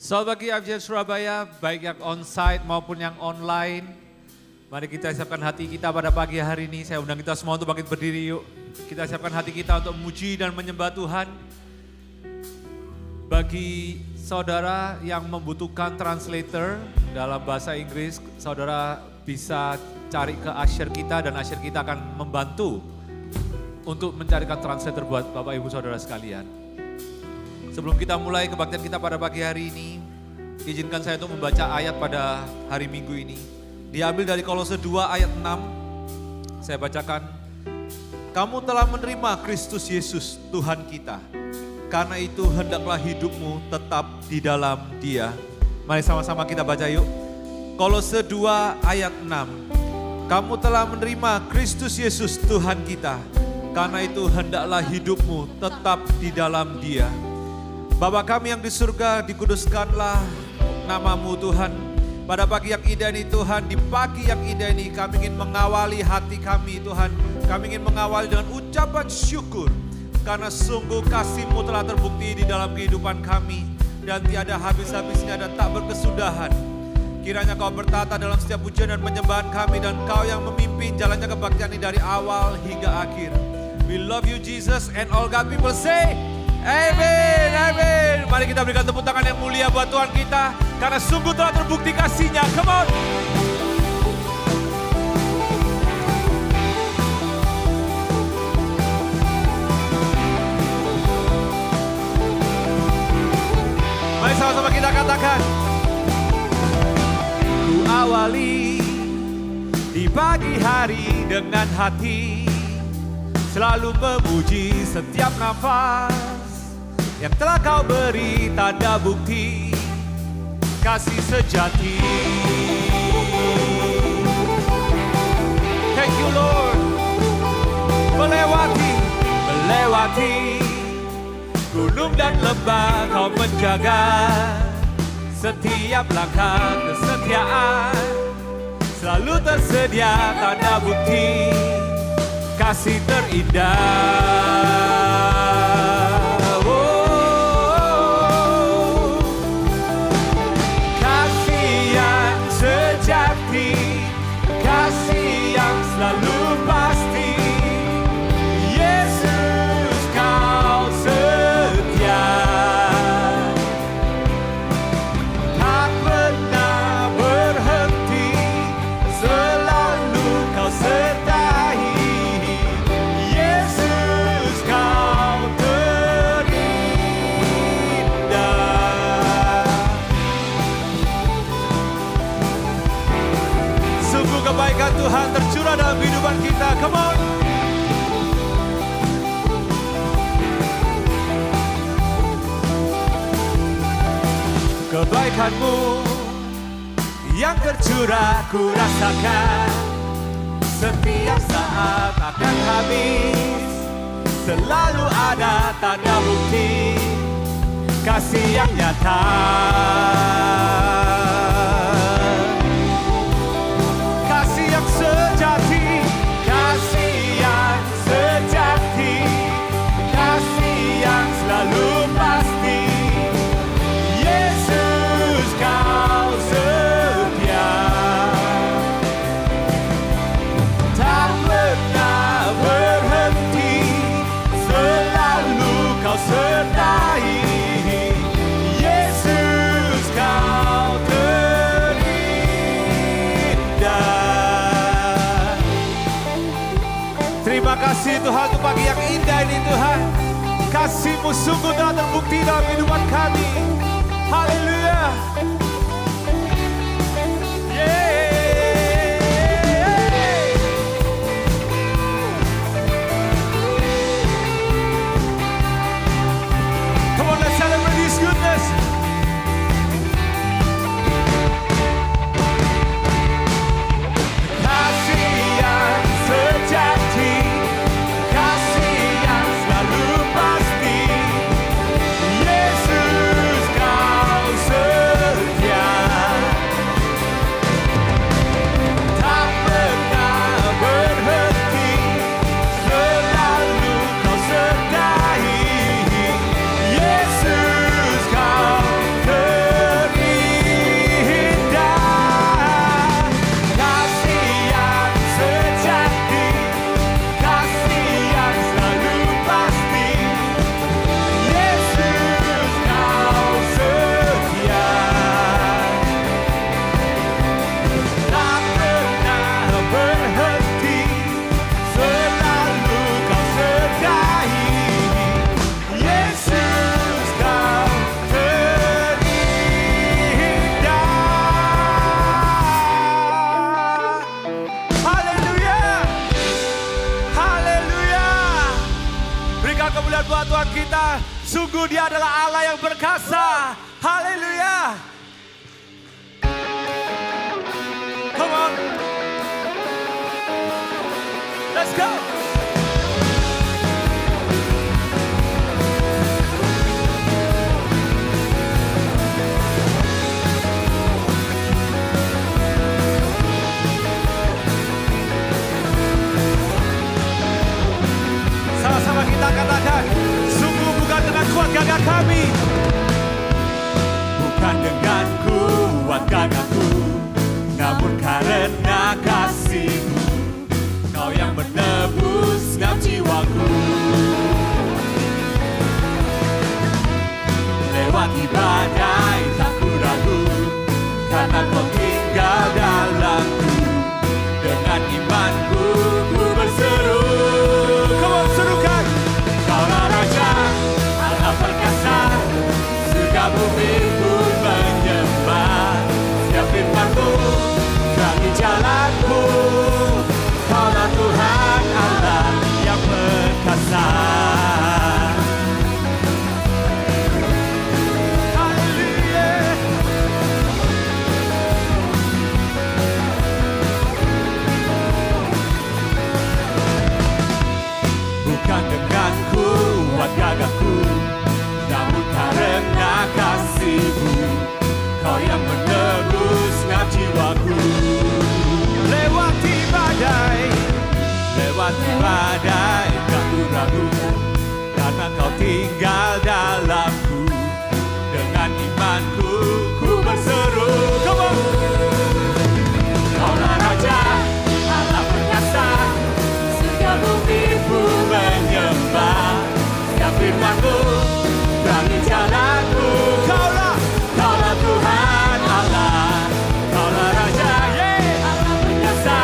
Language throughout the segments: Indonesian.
Selamat pagi FJ Surabaya, baik yang on-site maupun yang online. Mari kita siapkan hati kita pada pagi hari ini. Saya undang kita semua untuk bangkit berdiri yuk. Kita siapkan hati kita untuk memuji dan menyembah Tuhan. Bagi saudara yang membutuhkan translator dalam bahasa Inggris, saudara bisa cari ke asyir kita dan asyir kita akan membantu untuk mencarikan translator buat Bapak Ibu Saudara sekalian. Sebelum kita mulai kebaktian kita pada pagi hari ini, izinkan saya untuk membaca ayat pada hari Minggu ini. Diambil dari Kolose 2 ayat 6, saya bacakan. Kamu telah menerima Kristus Yesus Tuhan kita, karena itu hendaklah hidupmu tetap di dalam Dia. Mari sama-sama kita baca yuk. Kolose 2 ayat 6. Kamu telah menerima Kristus Yesus Tuhan kita, karena itu hendaklah hidupmu tetap di dalam Dia. Bapa kami yang di surga, dikuduskanlah nama-Mu Tuhan. Pada pagi yang indah ini Tuhan, di pagi yang indah ini kami ingin mengawali hati kami Tuhan. Kami ingin mengawali dengan ucapan syukur. Karena sungguh kasih-Mu telah terbukti di dalam kehidupan kami. Dan tiada habis-habisnya dan tak berkesudahan. Kiranya Kau bertata dalam setiap pujian dan penyembahan kami. Dan Kau yang memimpin jalannya kebaktian ini dari awal hingga akhir. We love you Jesus, and all God people say, amin, amin. Mari kita berikan tepuk tangan yang mulia buat Tuhan kita. Karena sungguh telah terbukti kasih-Nya. Come on. Mari sama-sama kita katakan. Ku awali di pagi hari dengan hati, selalu memuji setiap nafas yang telah Kau beri tanda bukti kasih sejati. Thank you Lord. Melewati gunung dan lembah Kau menjaga setiap langkah kesetiaan. Selalu tersedia tanda bukti kasih terindah. Selalu pasti, Yesus Kau setia. Tak pernah berhenti, selalu Kau sertai. Yesus Kau terindah. Sungguh kebaikan Tuhan tercurah dalam kehidupan kita. Come on. Kebaikan-Mu yang tercurah ku rasakan, setiap saat akan habis. Selalu ada tanda bukti kasih yang nyata. Kasih yang sejati, kasih yang sejati, kasih yang selalu pasti. Yesus Kau setia. Tak pernah berhenti, selalu Kau sertai. Yesus Kau terindah. Terima kasih Tuhan untuk pagi yang indah ini Tuhan. Kasih-Mu sungguh telah terbukti dalam kehidupan kami. Haleluya. Come on, let's celebrate His goodness. Kasih yang sejati, kasih yang selalu pasti. Yesus Kau Dia adalah Allah yang perkasa. Haleluya. Come on. Let's go. Sama-sama kita katakan, sungguh bukan dengan kuat gagah kami, bukan dengan kuat gagahku, namun karena kasih-Mu, Kau yang menebus genap jiwaku. Lewati badai tak ku ragu, karena Kau tinggal dalamku. Dengan imanku ku berseru. Come on, serukan. Kaulah Raja, Allah perkasa, surga bumi ku menyembah. Setiap firman-Mu terangi jalanku. Kaulah Tuhan Allah yang perkasa. Bukan dengan kuat gagahku, namun karena kasih-Mu, Kau yang menebus genap jiwaku. Lewati badai tak ku ragu, karena Kau tinggal dalamku. Dengan imanku ku berseru. Come on. Kaulah Raja, Allah perkasa, surga bumi ku menyembah. Setiap firman-Mu terangi jalanku. Kaulah Tuhan Allah, Kaulah Raja, Allah perkasa,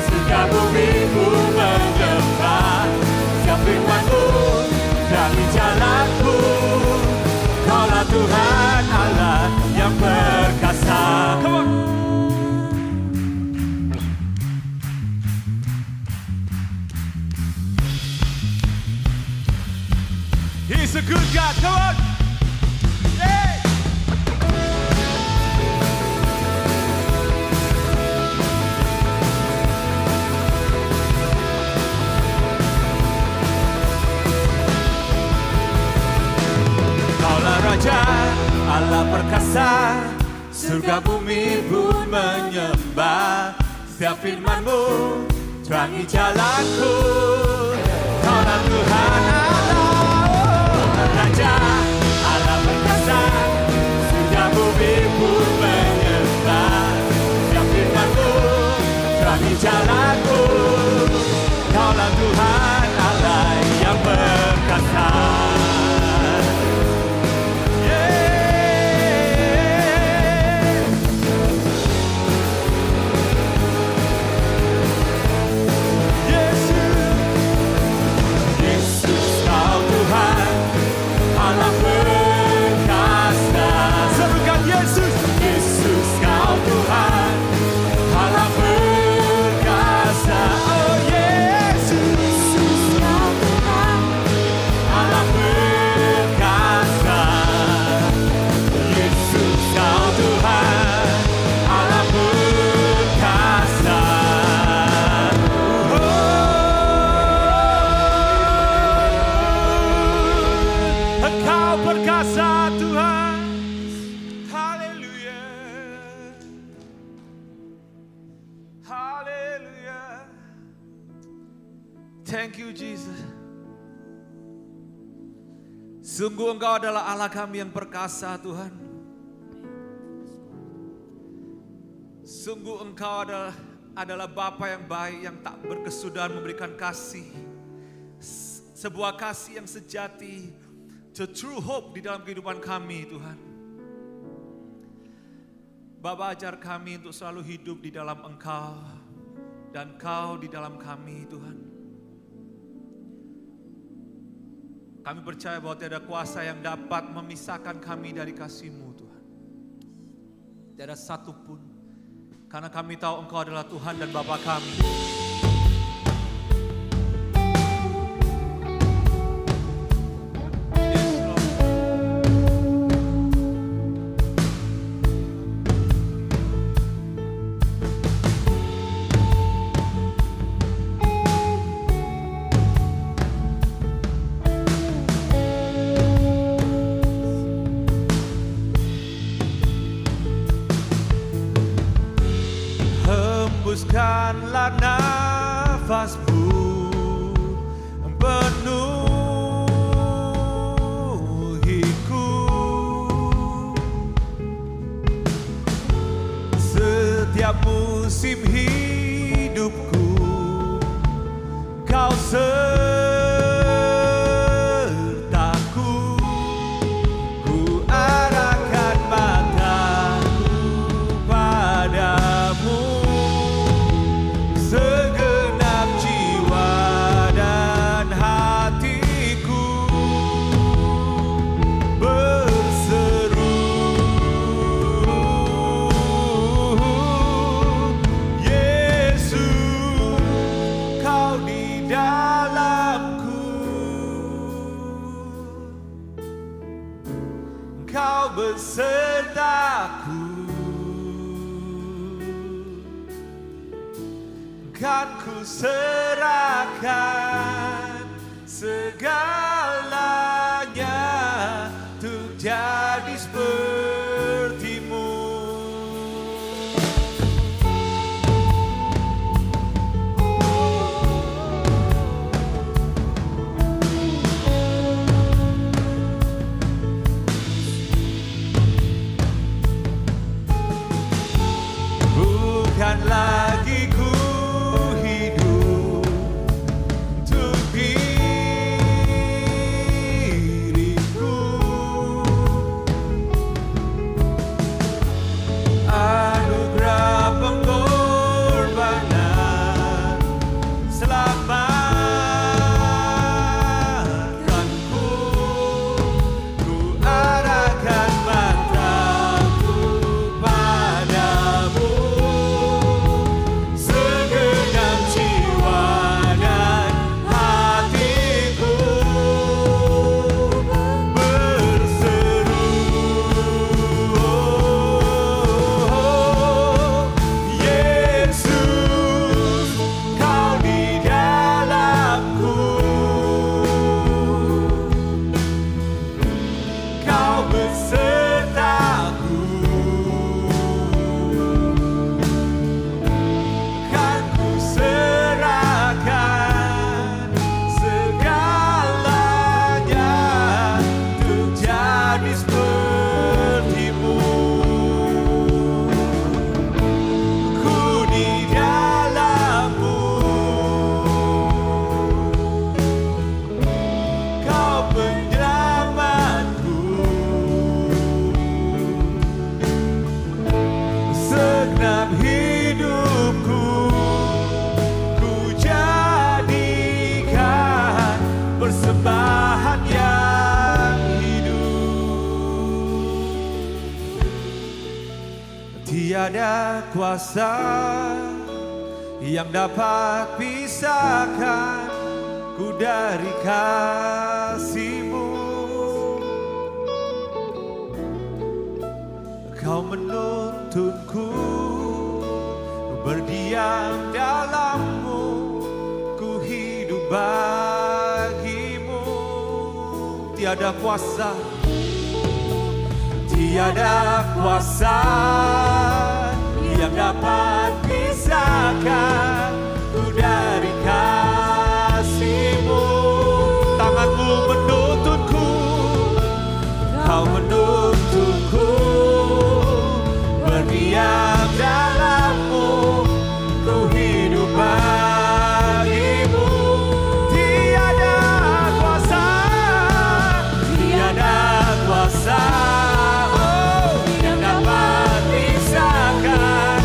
surga bumi ku menyembah. Setiap firman-Mu terangi jalanku. Kaulah Tuhan Allah yang perkasa. Come on. He's a good God. Come on. Hey. Kaulah Raja, Allah perkasa, surga bumi pun menyembah. Setiap firman-Mu terangi jalanku. Kaulah Tuhan Allah, Raja, Allah perkasa, surga bumi pun menyembah. Setiap firman-Mu terangi jalanku. Kaulah Tuhan Allah yang perkasa. Yesus, Kau Tuhan Allah perkasa. Serukan Yesus. Yesus, Kau Tuhan Allah perkasa. Oh Yesus, Kau Tuhan Allah perkasa. Yesus, Kau Tuhan Allah perkasa. Engkau perkasa Tuhan. Haleluya. Haleluya. Thank you Jesus. Sungguh Engkau adalah Allah kami yang perkasa Tuhan. Sungguh Engkau adalah Bapa yang baik yang tak berkesudahan memberikan kasih. Sebuah kasih yang sejati, the true hope di dalam kehidupan kami Tuhan. Bapa, ajar kami untuk selalu hidup di dalam Engkau dan Kau di dalam kami Tuhan. Kami percaya bahwa tiada kuasa yang dapat memisahkan kami dari kasih-Mu Tuhan. Tiada satu pun. Karena kami tahu Engkau adalah Tuhan dan Bapa kami. Yes, Lord. Biarkanlah nafasmu penuhiku, setiap musim hidupku Kau sertaku. Ku arahkan mataku padamu, segenap jiwa dan hatiku berseru, Yesus, Kau di dalamku, Kau besertaku. Kan ku serahkan segalanya untuk jadi sepertimu. Bukan lagi ku hidup untuk diriku, anugerah pengorbanan selamatkanku. Ku arahkan mataku padamu, segenap jiwa dan hatiku berseru, Yesus, Kau di dalamku, Kau besertaku. Kan ku serahkan segalanya untuk jadi sepertimu. Ku di dalammu, Kau penyelamatku, segenap hidupku ku jadikan persembahan yang hidup. Tiada kuasa yang dapat pisahkan ku dari kasih-Mu. Kau menuntunku berdiam dalam-Mu, ku hidup bagi-Mu. Tiada kuasa yang dapat pisahkan ku dari kasih-Mu. Tangan-Mu menuntunku, Kau menuntunku berdiam dalam-Mu, ku hidup bagi-Mu. Tiada kuasa yang dapat pisahkan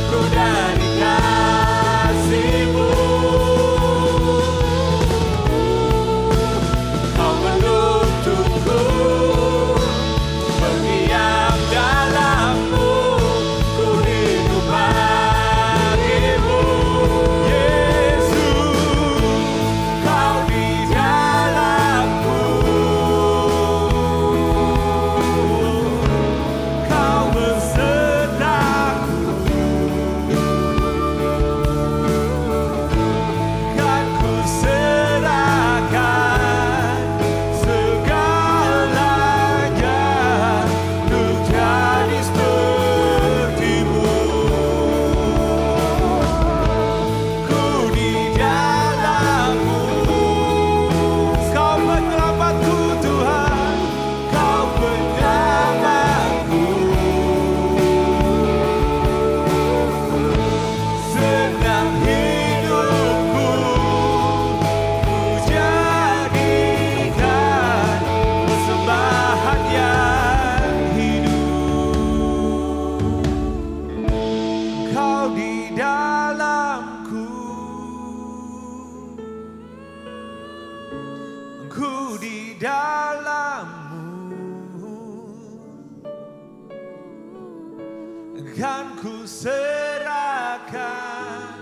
ku dari kasih-Mu. Kau menuntunku kan ku serahkan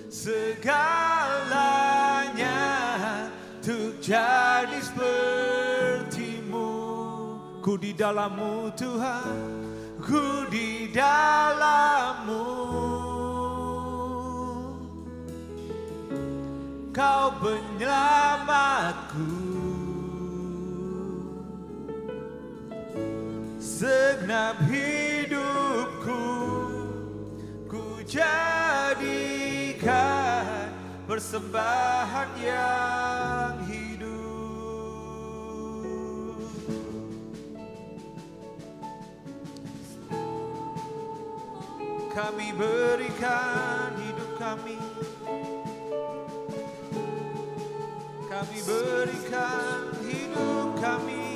segalanya untuk jadi seperti-Mu. Ku di dalam-Mu Tuhan, ku di dalam-Mu. Kau penyelamatku, segenap hidupku ku jadikan persembahan yang hidup. Kami berikan hidup kami, kami berikan hidup kami.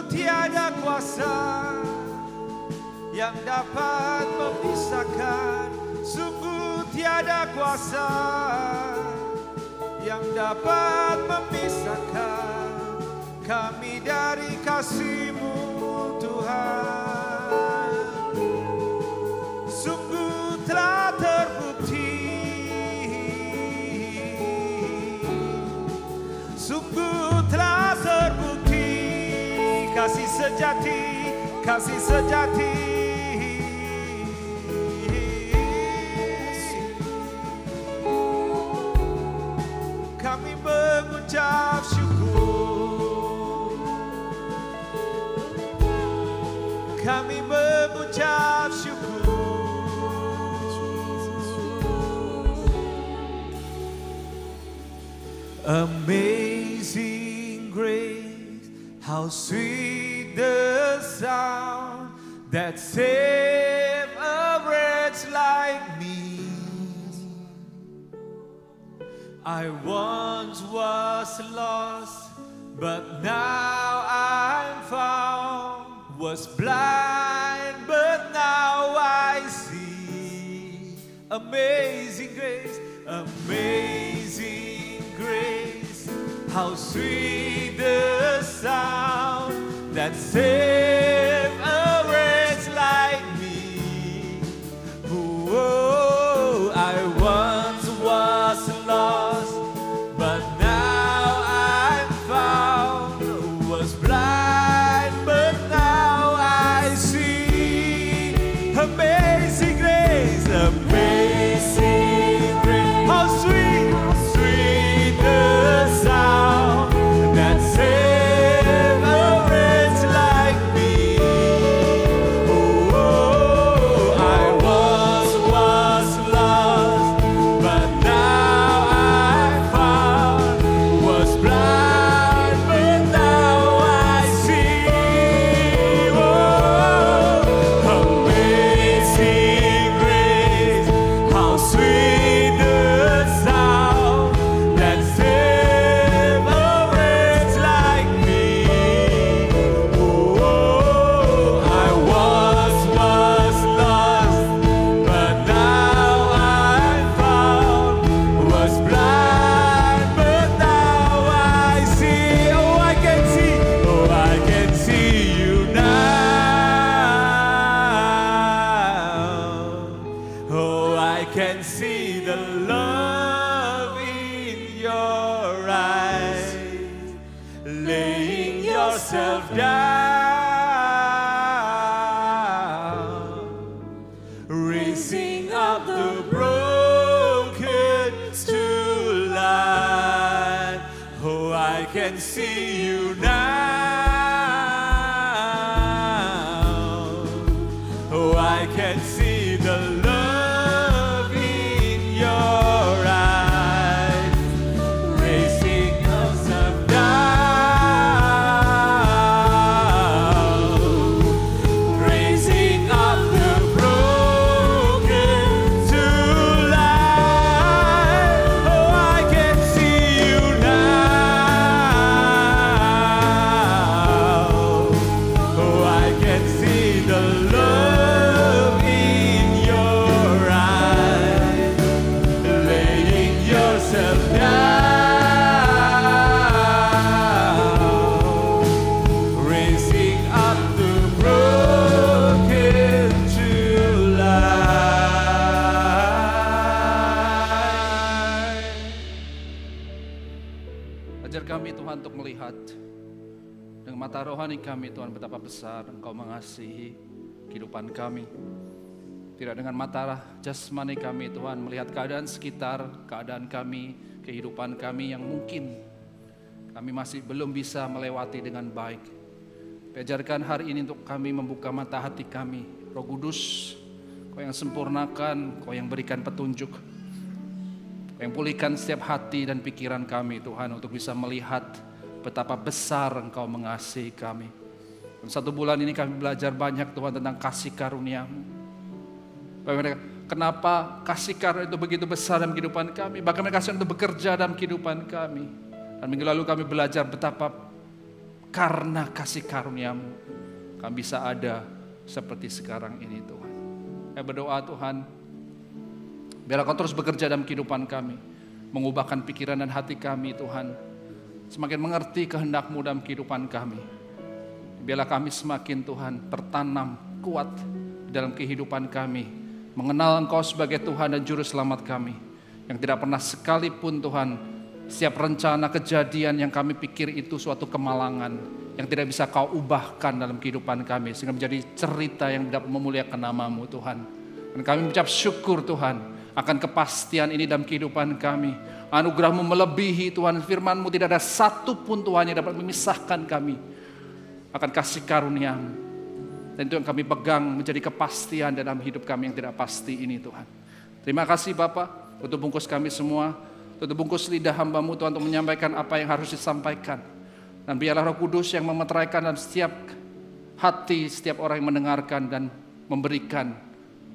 Tiada kuasa yang dapat memisahkan, sungguh tiada kuasa yang dapat memisahkan kami dari kasih-Mu Tuhan. Sungguh telah terbukti, sungguh telah terbukti kasih sejati, kasih sejati. Kami mengucap syukur, kami mengucap syukur. Amazing grace, how sweet the sound that saved a wretch like me. I once was lost, but now I'm found. Was blind, but now I see. Amazing grace, amazing grace, how sweet the sound that saved a wretch like me. Oh, I once was lost, but now I'm found. Was blind, but now I see. Amazing grace, amazing grace, how sweet, sweet the sound that saved a wretch like me. Oh, I was lost, but now I'm found. Was blind, but now I see. Oh, amazing grace, how sweet the sound that saved a wretch like me. Oh, I was lost, but now I'm found. Was blind, but now I see. Oh, I can see. Oh, I can see you now. Oh, I can see the love in your eyes, laying yourself down, raising up the broken to life. Oh, I can see you now. Oh, I can see the love in your eyes, raising yourself down, raising up the broken to life. Oh, I can see you now. Ajar kami Tuhan untuk melihat dengan mata rohani kami Tuhan betapa besar Engkau mengasihi kehidupan kami. Tidak dengan mata jasmani kami Tuhan melihat keadaan sekitar, keadaan kami, kehidupan kami yang mungkin kami masih belum bisa melewati dengan baik. Ajarkan hari ini untuk kami membuka mata hati kami. Roh Kudus, Kau yang sempurnakan, Kau yang berikan petunjuk, Kau yang pulihkan setiap hati dan pikiran kami Tuhan untuk bisa melihat betapa besar Engkau mengasihi kami. Dan 1 bulan ini kami belajar banyak Tuhan tentang kasih karunia-Mu. Kenapa kasih karunia itu begitu besar dalam kehidupan kami, bagaimana kasih itu bekerja dalam kehidupan kami. Dan minggu lalu kami belajar betapa karena kasih karunia-Mu kami bisa ada seperti sekarang ini Tuhan. Saya berdoa Tuhan, biarlah Kau terus bekerja dalam kehidupan kami, mengubahkan pikiran dan hati kami Tuhan, semakin mengerti kehendak-Mu dalam kehidupan kami. Biarlah kami semakin Tuhan tertanam kuat dalam kehidupan kami, mengenal Engkau sebagai Tuhan dan Juru Selamat kami, yang tidak pernah sekalipun Tuhan, setiap rencana kejadian yang kami pikir itu suatu kemalangan, yang tidak bisa Kau ubahkan dalam kehidupan kami, sehingga menjadi cerita yang dapat memuliakan nama-Mu Tuhan. Dan kami mengucap syukur Tuhan, akan kepastian ini dalam kehidupan kami. Anugerah-Mu melebihi Tuhan, firman-Mu tidak ada satu pun Tuhan yang dapat memisahkan kami akan kasih karunia-Mu. Dan itu yang kami pegang menjadi kepastian dalam hidup kami yang tidak pasti ini Tuhan. Terima kasih Bapa, tutup bungkus kami semua, tutup bungkus lidah hamba-Mu Tuhan untuk menyampaikan apa yang harus disampaikan. Dan biarlah Roh Kudus yang memeteraikan dalam setiap hati, setiap orang yang mendengarkan dan memberikan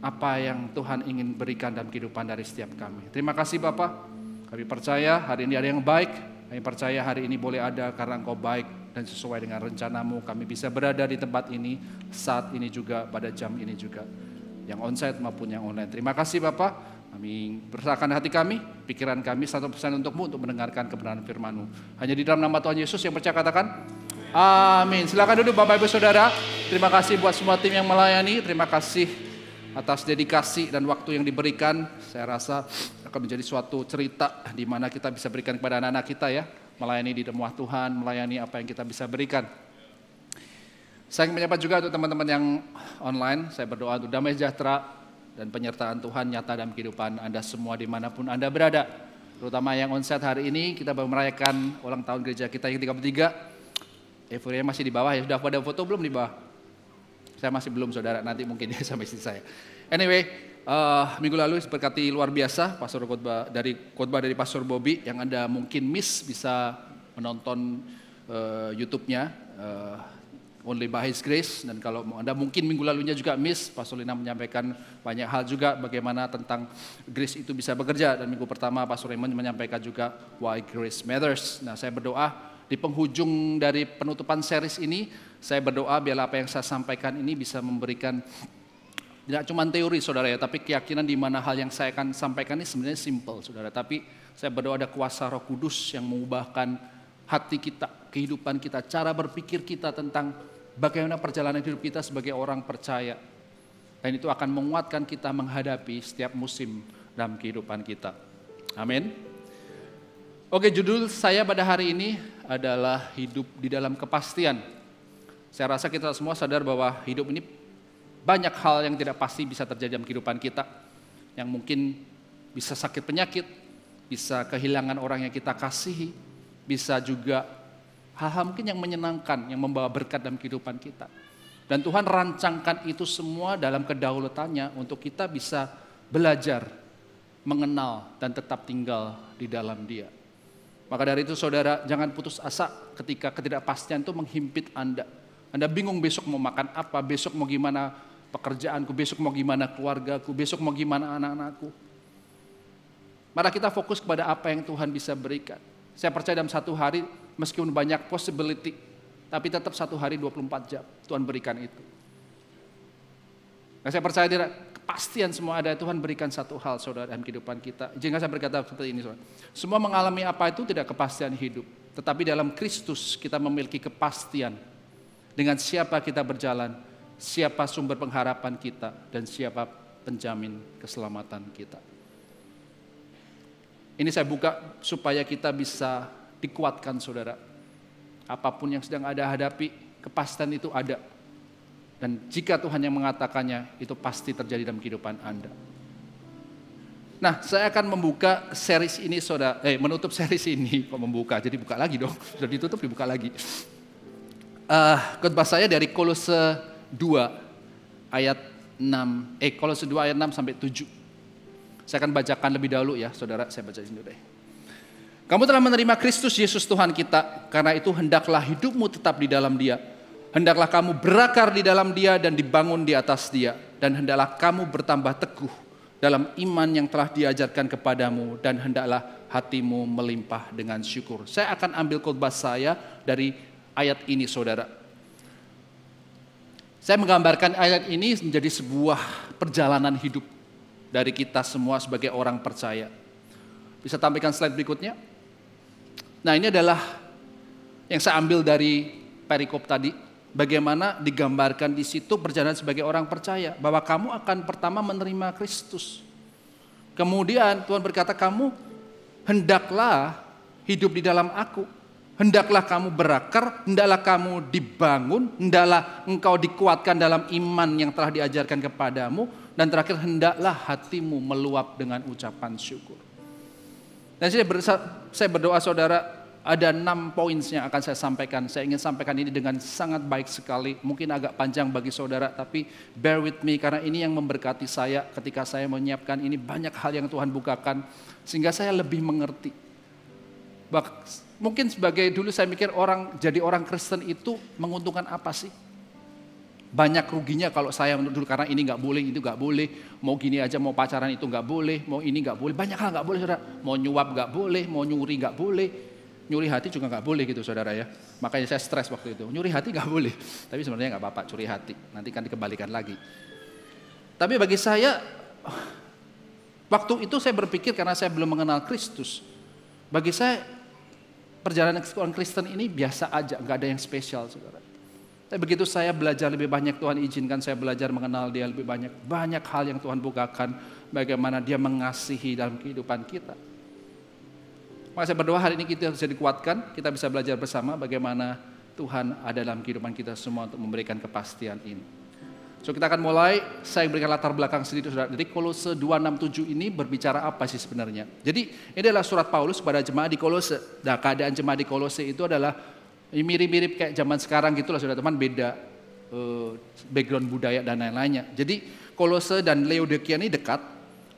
apa yang Tuhan ingin berikan dalam kehidupan dari setiap kami. Terima kasih Bapa, kami percaya hari ini ada yang baik, kami percaya hari ini boleh ada karena Engkau baik. Dan sesuai dengan rencana-Mu kami bisa berada di tempat ini, saat ini juga, pada jam ini juga. Yang onsite maupun yang online. Terima kasih Bapak, kami berserahkan hati kami, pikiran kami 100% untuk-Mu untuk mendengarkan kebenaran firman-Mu. Hanya di dalam nama Tuhan Yesus yang percaya katakan, amin. Silakan duduk Bapak Ibu Saudara. Terima kasih buat semua tim yang melayani, terima kasih atas dedikasi dan waktu yang diberikan. Saya rasa akan menjadi suatu cerita di mana kita bisa berikan kepada anak-anak kita ya. Melayani di rumah Tuhan, melayani apa yang kita bisa berikan. Saya ingin menyapa juga untuk teman-teman yang online, saya berdoa untuk damai sejahtera dan penyertaan Tuhan nyata dalam kehidupan Anda semua dimanapun Anda berada. Terutama yang onsite hari ini, kita baru merayakan ulang tahun gereja kita yang 33. Euforia masih di bawah ya, sudah pada foto belum di bawah? Saya masih belum saudara, nanti mungkin ya sampai istri saya. Anyway, minggu lalu berkati luar biasa khotbah dari Pastor Bobby yang Anda mungkin miss bisa menonton YouTube-nya Only by His Grace. Dan kalau Anda mungkin minggu lalunya juga miss, Pastor Lina menyampaikan banyak hal juga bagaimana tentang grace itu bisa bekerja. Dan minggu pertama Pastor Raymond menyampaikan juga Why Grace Matters. Nah, saya berdoa di penghujung dari penutupan series ini, saya berdoa biarlah apa yang saya sampaikan ini bisa memberikan tidak cuma teori saudara ya, tapi keyakinan di mana hal yang saya akan sampaikan ini sebenarnya simple saudara. Tapi saya berdoa ada kuasa Roh Kudus yang mengubahkan hati kita, kehidupan kita, cara berpikir kita tentang bagaimana perjalanan hidup kita sebagai orang percaya. Dan itu akan menguatkan kita menghadapi setiap musim dalam kehidupan kita. Amin. Oke, judul saya pada hari ini adalah hidup di dalam kepastian. Saya rasa kita semua sadar bahwa hidup ini banyak hal yang tidak pasti bisa terjadi dalam kehidupan kita. Yang mungkin bisa sakit penyakit, bisa kehilangan orang yang kita kasihi, bisa juga hal-hal mungkin yang menyenangkan, yang membawa berkat dalam kehidupan kita. Dan Tuhan rancangkan itu semua dalam kedaulatannya untuk kita bisa belajar, mengenal, dan tetap tinggal di dalam Dia. Maka dari itu saudara, jangan putus asa ketika ketidakpastian itu menghimpit Anda. Anda bingung besok mau makan apa, besok mau gimana pekerjaanku, besok mau gimana keluargaku, besok mau gimana anak-anakku. Mari kita fokus kepada apa yang Tuhan bisa berikan. Saya percaya dalam satu hari, meskipun banyak possibility, tapi tetap satu hari 24 jam Tuhan berikan itu. Nah, saya percaya tidak kepastian semua ada, Tuhan berikan satu hal saudara dalam kehidupan kita. Jangan saya berkata seperti ini saudara. Semua mengalami apa itu tidak kepastian hidup, tetapi dalam Kristus kita memiliki kepastian dengan siapa kita berjalan, siapa sumber pengharapan kita, dan siapa penjamin keselamatan kita. Ini saya buka supaya kita bisa dikuatkan saudara. Apapun yang sedang Anda hadapi, kepastian itu ada. Dan jika Tuhan yang mengatakannya, itu pasti terjadi dalam kehidupan Anda. Nah, saya akan membuka series ini saudara, menutup series ini. Kok membuka? Jadi buka lagi dong. Sudah ditutup, dibuka lagi. Khotbah saya dari Kolose 2 ayat 6. Kolose 2 ayat 6 sampai 7. Saya akan bacakan lebih dahulu ya, saudara. Saya baca sendiri. Kamu telah menerima Kristus Yesus Tuhan kita, karena itu hendaklah hidupmu tetap di dalam Dia. Hendaklah kamu berakar di dalam Dia dan dibangun di atas Dia, dan hendaklah kamu bertambah teguh dalam iman yang telah diajarkan kepadamu, dan hendaklah hatimu melimpah dengan syukur. Saya akan ambil khotbah saya dari ayat ini saudara. Saya menggambarkan ayat ini menjadi sebuah perjalanan hidup dari kita semua sebagai orang percaya. Bisa tampilkan slide berikutnya? Nah, ini adalah yang saya ambil dari perikop tadi. Bagaimana digambarkan di situ perjalanan sebagai orang percaya. Bahwa kamu akan pertama menerima Kristus. Kemudian Tuhan berkata, kamu hendaklah hidup di dalam aku. Hendaklah kamu berakar, hendaklah kamu dibangun, hendaklah engkau dikuatkan dalam iman yang telah diajarkan kepadamu. Dan terakhir, hendaklah hatimu meluap dengan ucapan syukur. Dan saya berdoa saudara, ada 6 poin yang akan saya sampaikan. Saya ingin sampaikan ini dengan sangat baik sekali. Mungkin agak panjang bagi saudara, tapi bear with me karena ini yang memberkati saya ketika saya menyiapkan ini. Banyak hal yang Tuhan bukakan sehingga saya lebih mengerti. Mungkin sebagai dulu saya mikir jadi orang Kristen itu menguntungkan apa sih? Banyak ruginya kalau saya dulu karena ini nggak boleh, itu nggak boleh. Mau gini aja, mau pacaran itu nggak boleh, mau ini nggak boleh. Banyak hal nggak boleh saudara. Mau nyuap nggak boleh, mau nyuri nggak boleh. Nyuri hati juga nggak boleh gitu saudara ya. Makanya saya stres waktu itu. Nyuri hati nggak boleh. Tapi sebenarnya nggak apa-apa curi hati. Nanti kan dikembalikan lagi. Tapi bagi saya, waktu itu saya berpikir karena saya belum mengenal Kristus. Bagi saya perjalanan orang Kristen ini biasa aja, nggak ada yang spesial saudara. Tapi begitu saya belajar lebih banyak, Tuhan izinkan saya belajar mengenal Dia lebih banyak. Banyak hal yang Tuhan bukakan, bagaimana Dia mengasihi dalam kehidupan kita. Maka saya berdoa hari ini kita bisa dikuatkan, kita bisa belajar bersama bagaimana Tuhan ada dalam kehidupan kita semua untuk memberikan kepastian ini. So kita akan mulai, saya berikan latar belakang sedikit saudara. Jadi Kolose 2:6-7 ini berbicara apa sih sebenarnya? Jadi ini adalah surat Paulus kepada jemaat di Kolose. Nah, keadaan jemaat di Kolose itu adalah mirip-mirip kayak zaman sekarang gitulah saudara teman, beda background budaya dan lain-lainnya. Jadi Kolose dan Laodikia ini dekat.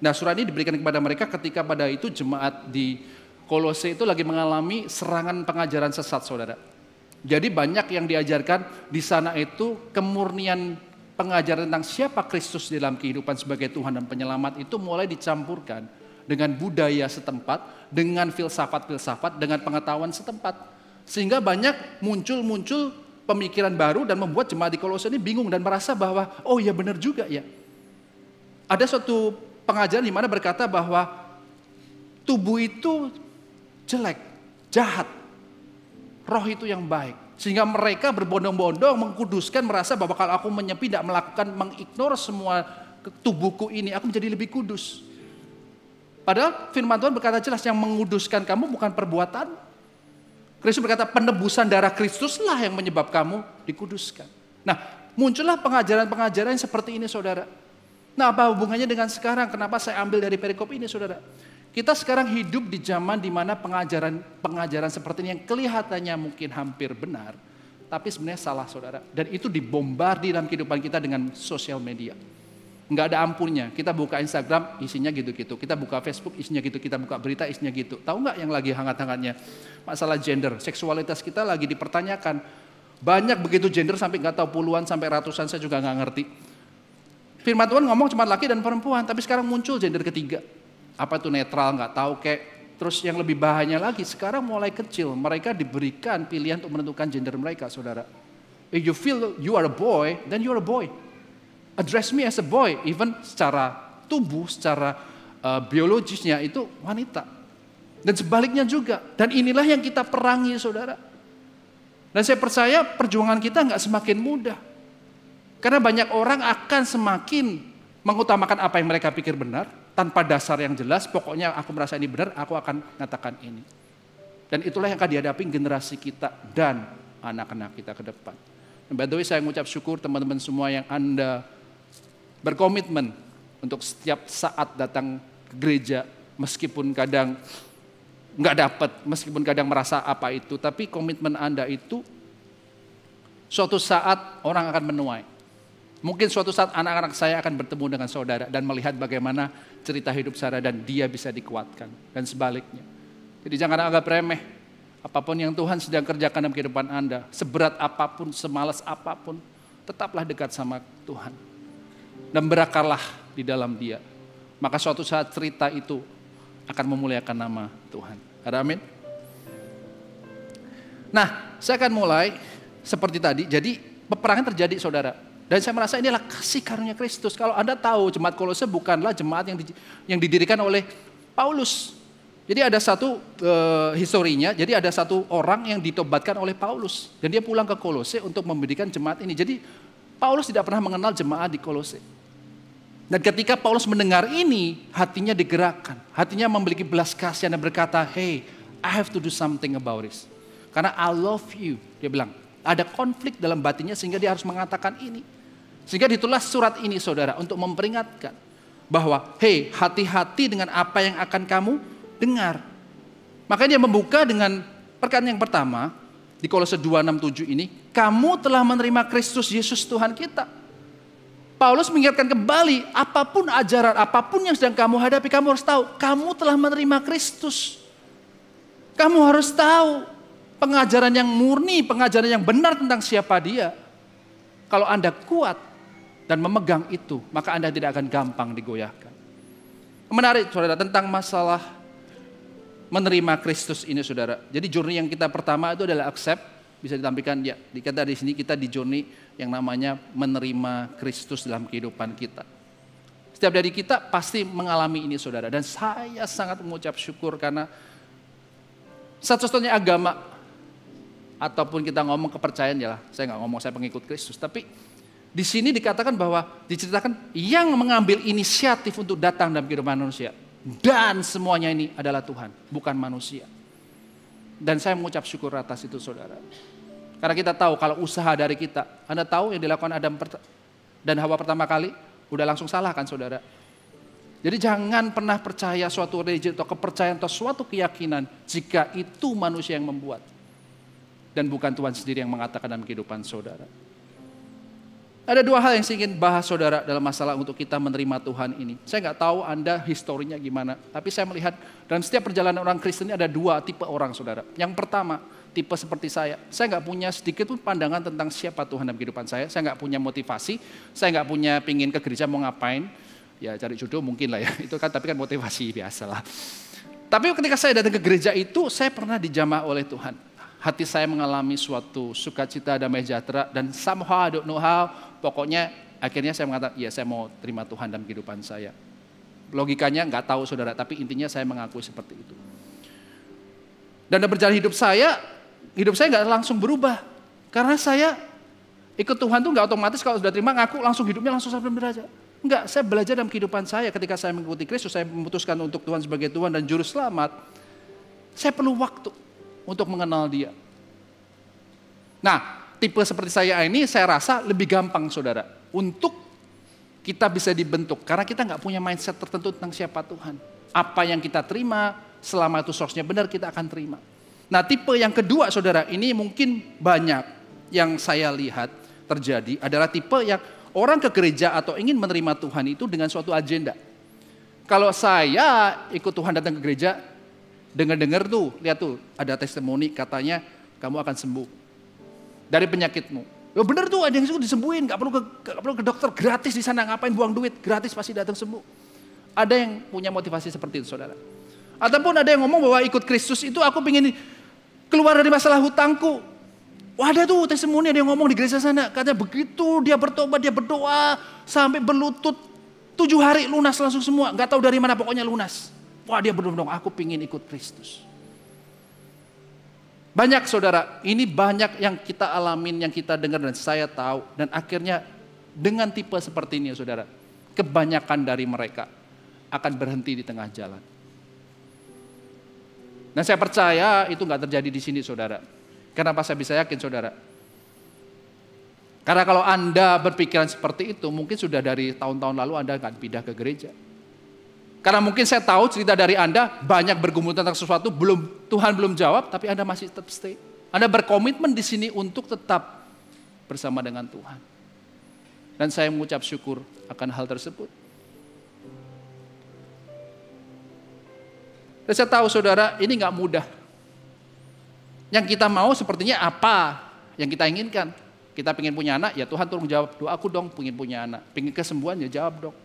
Nah, surat ini diberikan kepada mereka ketika pada itu jemaat di Kolose itu lagi mengalami serangan pengajaran sesat saudara. Jadi banyak yang diajarkan di sana itu kemurnian pengajaran tentang siapa Kristus dalam kehidupan sebagai Tuhan dan penyelamat itu mulai dicampurkan dengan budaya setempat, dengan filsafat-filsafat, dengan pengetahuan setempat. Sehingga banyak muncul pemikiran baru dan membuat jemaat di Kolose ini bingung dan merasa bahwa oh ya benar juga ya. Ada suatu pengajaran di mana berkata bahwa tubuh itu jelek, jahat, roh itu yang baik. Sehingga mereka berbondong-bondong mengkuduskan, merasa bahwa kalau aku menyepi, tidak melakukan, mengignore semua tubuhku ini, aku menjadi lebih kudus. Padahal firman Tuhan berkata jelas, yang menguduskan kamu bukan perbuatan. Kristus berkata penebusan darah Kristuslah yang menyebab kamu dikuduskan. Nah, muncullah pengajaran-pengajaran seperti ini saudara. Nah, apa hubungannya dengan sekarang? Kenapa saya ambil dari perikop ini saudara? Kita sekarang hidup di zaman di mana pengajaran seperti ini yang kelihatannya mungkin hampir benar, tapi sebenarnya salah saudara. Dan itu dibombardir dalam kehidupan kita dengan sosial media. Nggak ada ampunnya. Kita buka Instagram isinya gitu-gitu. Kita buka Facebook isinya gitu. Kita buka berita isinya gitu. Tahu nggak yang lagi hangat-hangatnya? Masalah gender, seksualitas kita lagi dipertanyakan. Banyak begitu gender sampai nggak tahu puluhan sampai ratusan, saya juga nggak ngerti. Firman Tuhan ngomong cuma laki dan perempuan, tapi sekarang muncul gender ketiga. Apa itu netral, nggak tahu kayak. Terus yang lebih bahayanya lagi, sekarang mulai kecil, mereka diberikan pilihan untuk menentukan gender mereka, saudara. If you feel you are a boy, then you are a boy. Address me as a boy, even secara tubuh, secara biologisnya itu wanita. Dan sebaliknya juga. Dan inilah yang kita perangi, saudara. Dan saya percaya perjuangan kita nggak semakin mudah. Karena banyak orang akan semakin mengutamakan apa yang mereka pikir benar, tanpa dasar yang jelas, pokoknya aku merasa ini benar, aku akan mengatakan ini. Dan itulah yang akan dihadapi generasi kita dan anak-anak kita ke depan. Dan by the way, saya mengucap syukur teman-teman semua yang Anda berkomitmen untuk setiap saat datang ke gereja, meskipun kadang nggak dapat, meskipun kadang merasa apa itu, tapi komitmen Anda itu suatu saat orang akan menuai. Mungkin suatu saat anak-anak saya akan bertemu dengan saudara dan melihat bagaimana cerita hidup saudara dan dia bisa dikuatkan. Dan sebaliknya. Jadi jangan anggap remeh. Apapun yang Tuhan sedang kerjakan dalam kehidupan Anda, seberat apapun, semalas apapun, tetaplah dekat sama Tuhan. Dan berakarlah di dalam Dia. Maka suatu saat cerita itu akan memuliakan nama Tuhan. Ada amin? Nah, saya akan mulai seperti tadi. Jadi peperangan terjadi saudara. Dan saya merasa inilah kasih karunia Kristus. Kalau Anda tahu jemaat Kolose bukanlah jemaat yang didirikan oleh Paulus. Jadi ada satu historinya, jadi ada satu orang yang ditobatkan oleh Paulus. Dan dia pulang ke Kolose untuk mendirikan jemaat ini. Jadi Paulus tidak pernah mengenal jemaat di Kolose. Dan ketika Paulus mendengar ini, hatinya digerakkan. Hatinya memiliki belas kasihan dan berkata, hey, I have to do something about this. Karena I love you, dia bilang. Ada konflik dalam batinnya sehingga dia harus mengatakan ini. Sehingga ditulis surat ini saudara untuk memperingatkan. Bahwa, hey, hati-hati dengan apa yang akan kamu dengar. Makanya dia membuka dengan perkataan yang pertama di Kolose 2:6-7 ini, kamu telah menerima Kristus Yesus Tuhan kita. Paulus mengingatkan kembali, apapun ajaran, apapun yang sedang kamu hadapi, kamu harus tahu, kamu telah menerima Kristus. Kamu harus tahu pengajaran yang murni, pengajaran yang benar tentang siapa Dia. Kalau Anda kuat dan memegang itu, maka Anda tidak akan gampang digoyahkan. Menarik saudara tentang masalah menerima Kristus ini saudara. Jadi journey yang kita pertama itu adalah accept, bisa ditampilkan ya. Dikata di sini kita di journey yang namanya menerima Kristus dalam kehidupan kita. Setiap dari kita pasti mengalami ini saudara. Dan saya sangat mengucap syukur karena satu-satunya agama ataupun kita ngomong kepercayaan ya lah. Saya nggak ngomong saya pengikut Kristus, tapi di sini dikatakan bahwa diceritakan yang mengambil inisiatif untuk datang dalam kehidupan manusia. Dan semuanya ini adalah Tuhan, bukan manusia. Dan saya mengucap syukur atas itu saudara. Karena kita tahu kalau usaha dari kita, Anda tahu yang dilakukan Adam dan Hawa pertama kali, udah langsung salah kan saudara. Jadi jangan pernah percaya suatu religi atau kepercayaan atau suatu keyakinan jika itu manusia yang membuat. Dan bukan Tuhan sendiri yang mengatakan dalam kehidupan saudara. Ada dua hal yang saya ingin bahas saudara dalam masalah untuk kita menerima Tuhan ini. Saya nggak tahu Anda historinya gimana, tapi saya melihat dalam setiap perjalanan orang Kristen ini ada dua tipe orang saudara. Yang pertama, tipe seperti saya nggak punya sedikit pun pandangan tentang siapa Tuhan dalam kehidupan saya nggak punya motivasi, saya nggak punya pingin ke gereja mau ngapain, ya cari jodoh mungkin lah ya, itu kan tapi kan motivasi biasa lah. Tapi ketika saya datang ke gereja itu, saya pernah dijamah oleh Tuhan. Hati saya mengalami suatu sukacita, damai sejahtera, dan somehow I don't know how, pokoknya akhirnya saya mengatakan, ya saya mau terima Tuhan dalam kehidupan saya. Logikanya nggak tahu saudara, tapi intinya saya mengakui seperti itu. Dan dalam berjalan hidup saya nggak langsung berubah. Karena saya ikut Tuhan tuh nggak otomatis kalau sudah terima ngaku langsung hidupnya langsung sampai derajat. Enggak, saya belajar dalam kehidupan saya ketika saya mengikuti Kristus, saya memutuskan untuk Tuhan sebagai Tuhan dan Juru Selamat. Saya perlu waktu untuk mengenal Dia. Nah, tipe seperti saya ini saya rasa lebih gampang saudara untuk kita bisa dibentuk karena kita nggak punya mindset tertentu tentang siapa Tuhan. Apa yang kita terima selama itu source-nya benar kita akan terima. Nah, tipe yang kedua saudara ini mungkin banyak yang saya lihat terjadi adalah tipe yang orang ke gereja atau ingin menerima Tuhan itu dengan suatu agenda. Kalau saya ikut Tuhan datang ke gereja, dengar-dengar tuh, lihat tuh, ada testimoni katanya kamu akan sembuh dari penyakitmu. Loh benar tuh ada yang disembuhin, gak perlu ke dokter, gratis di sana, ngapain buang duit, gratis pasti datang sembuh. Ada yang punya motivasi seperti itu saudara. Ataupun ada yang ngomong bahwa ikut Kristus itu aku pengen keluar dari masalah hutangku. Wah ada tuh testimoni ada yang ngomong di gereja sana, katanya begitu dia bertobat, dia berdoa sampai berlutut 7 hari lunas langsung semua, gak tahu dari mana pokoknya lunas. Wah dia benar-benar aku pingin ikut Kristus. Banyak saudara, ini banyak yang kita alamin, yang kita dengar dan saya tahu. Dan akhirnya dengan tipe seperti ini saudara, kebanyakan dari mereka akan berhenti di tengah jalan. Dan saya percaya itu nggak terjadi di sini, saudara. Kenapa saya bisa yakin, saudara? Karena kalau Anda berpikiran seperti itu, mungkin sudah dari tahun-tahun lalu Anda akan pindah ke gereja. Karena mungkin saya tahu cerita dari Anda banyak bergumul tentang sesuatu, Tuhan belum jawab, tapi Anda masih tetap stay. Anda berkomitmen di sini untuk tetap bersama dengan Tuhan. Dan saya mengucap syukur akan hal tersebut. Dan saya tahu, saudara, ini nggak mudah. Yang kita mau sepertinya apa yang kita inginkan. Kita pengen punya anak, ya Tuhan tolong jawab doaku dong, pengen punya anak. Pengen kesembuhan, ya jawab dong.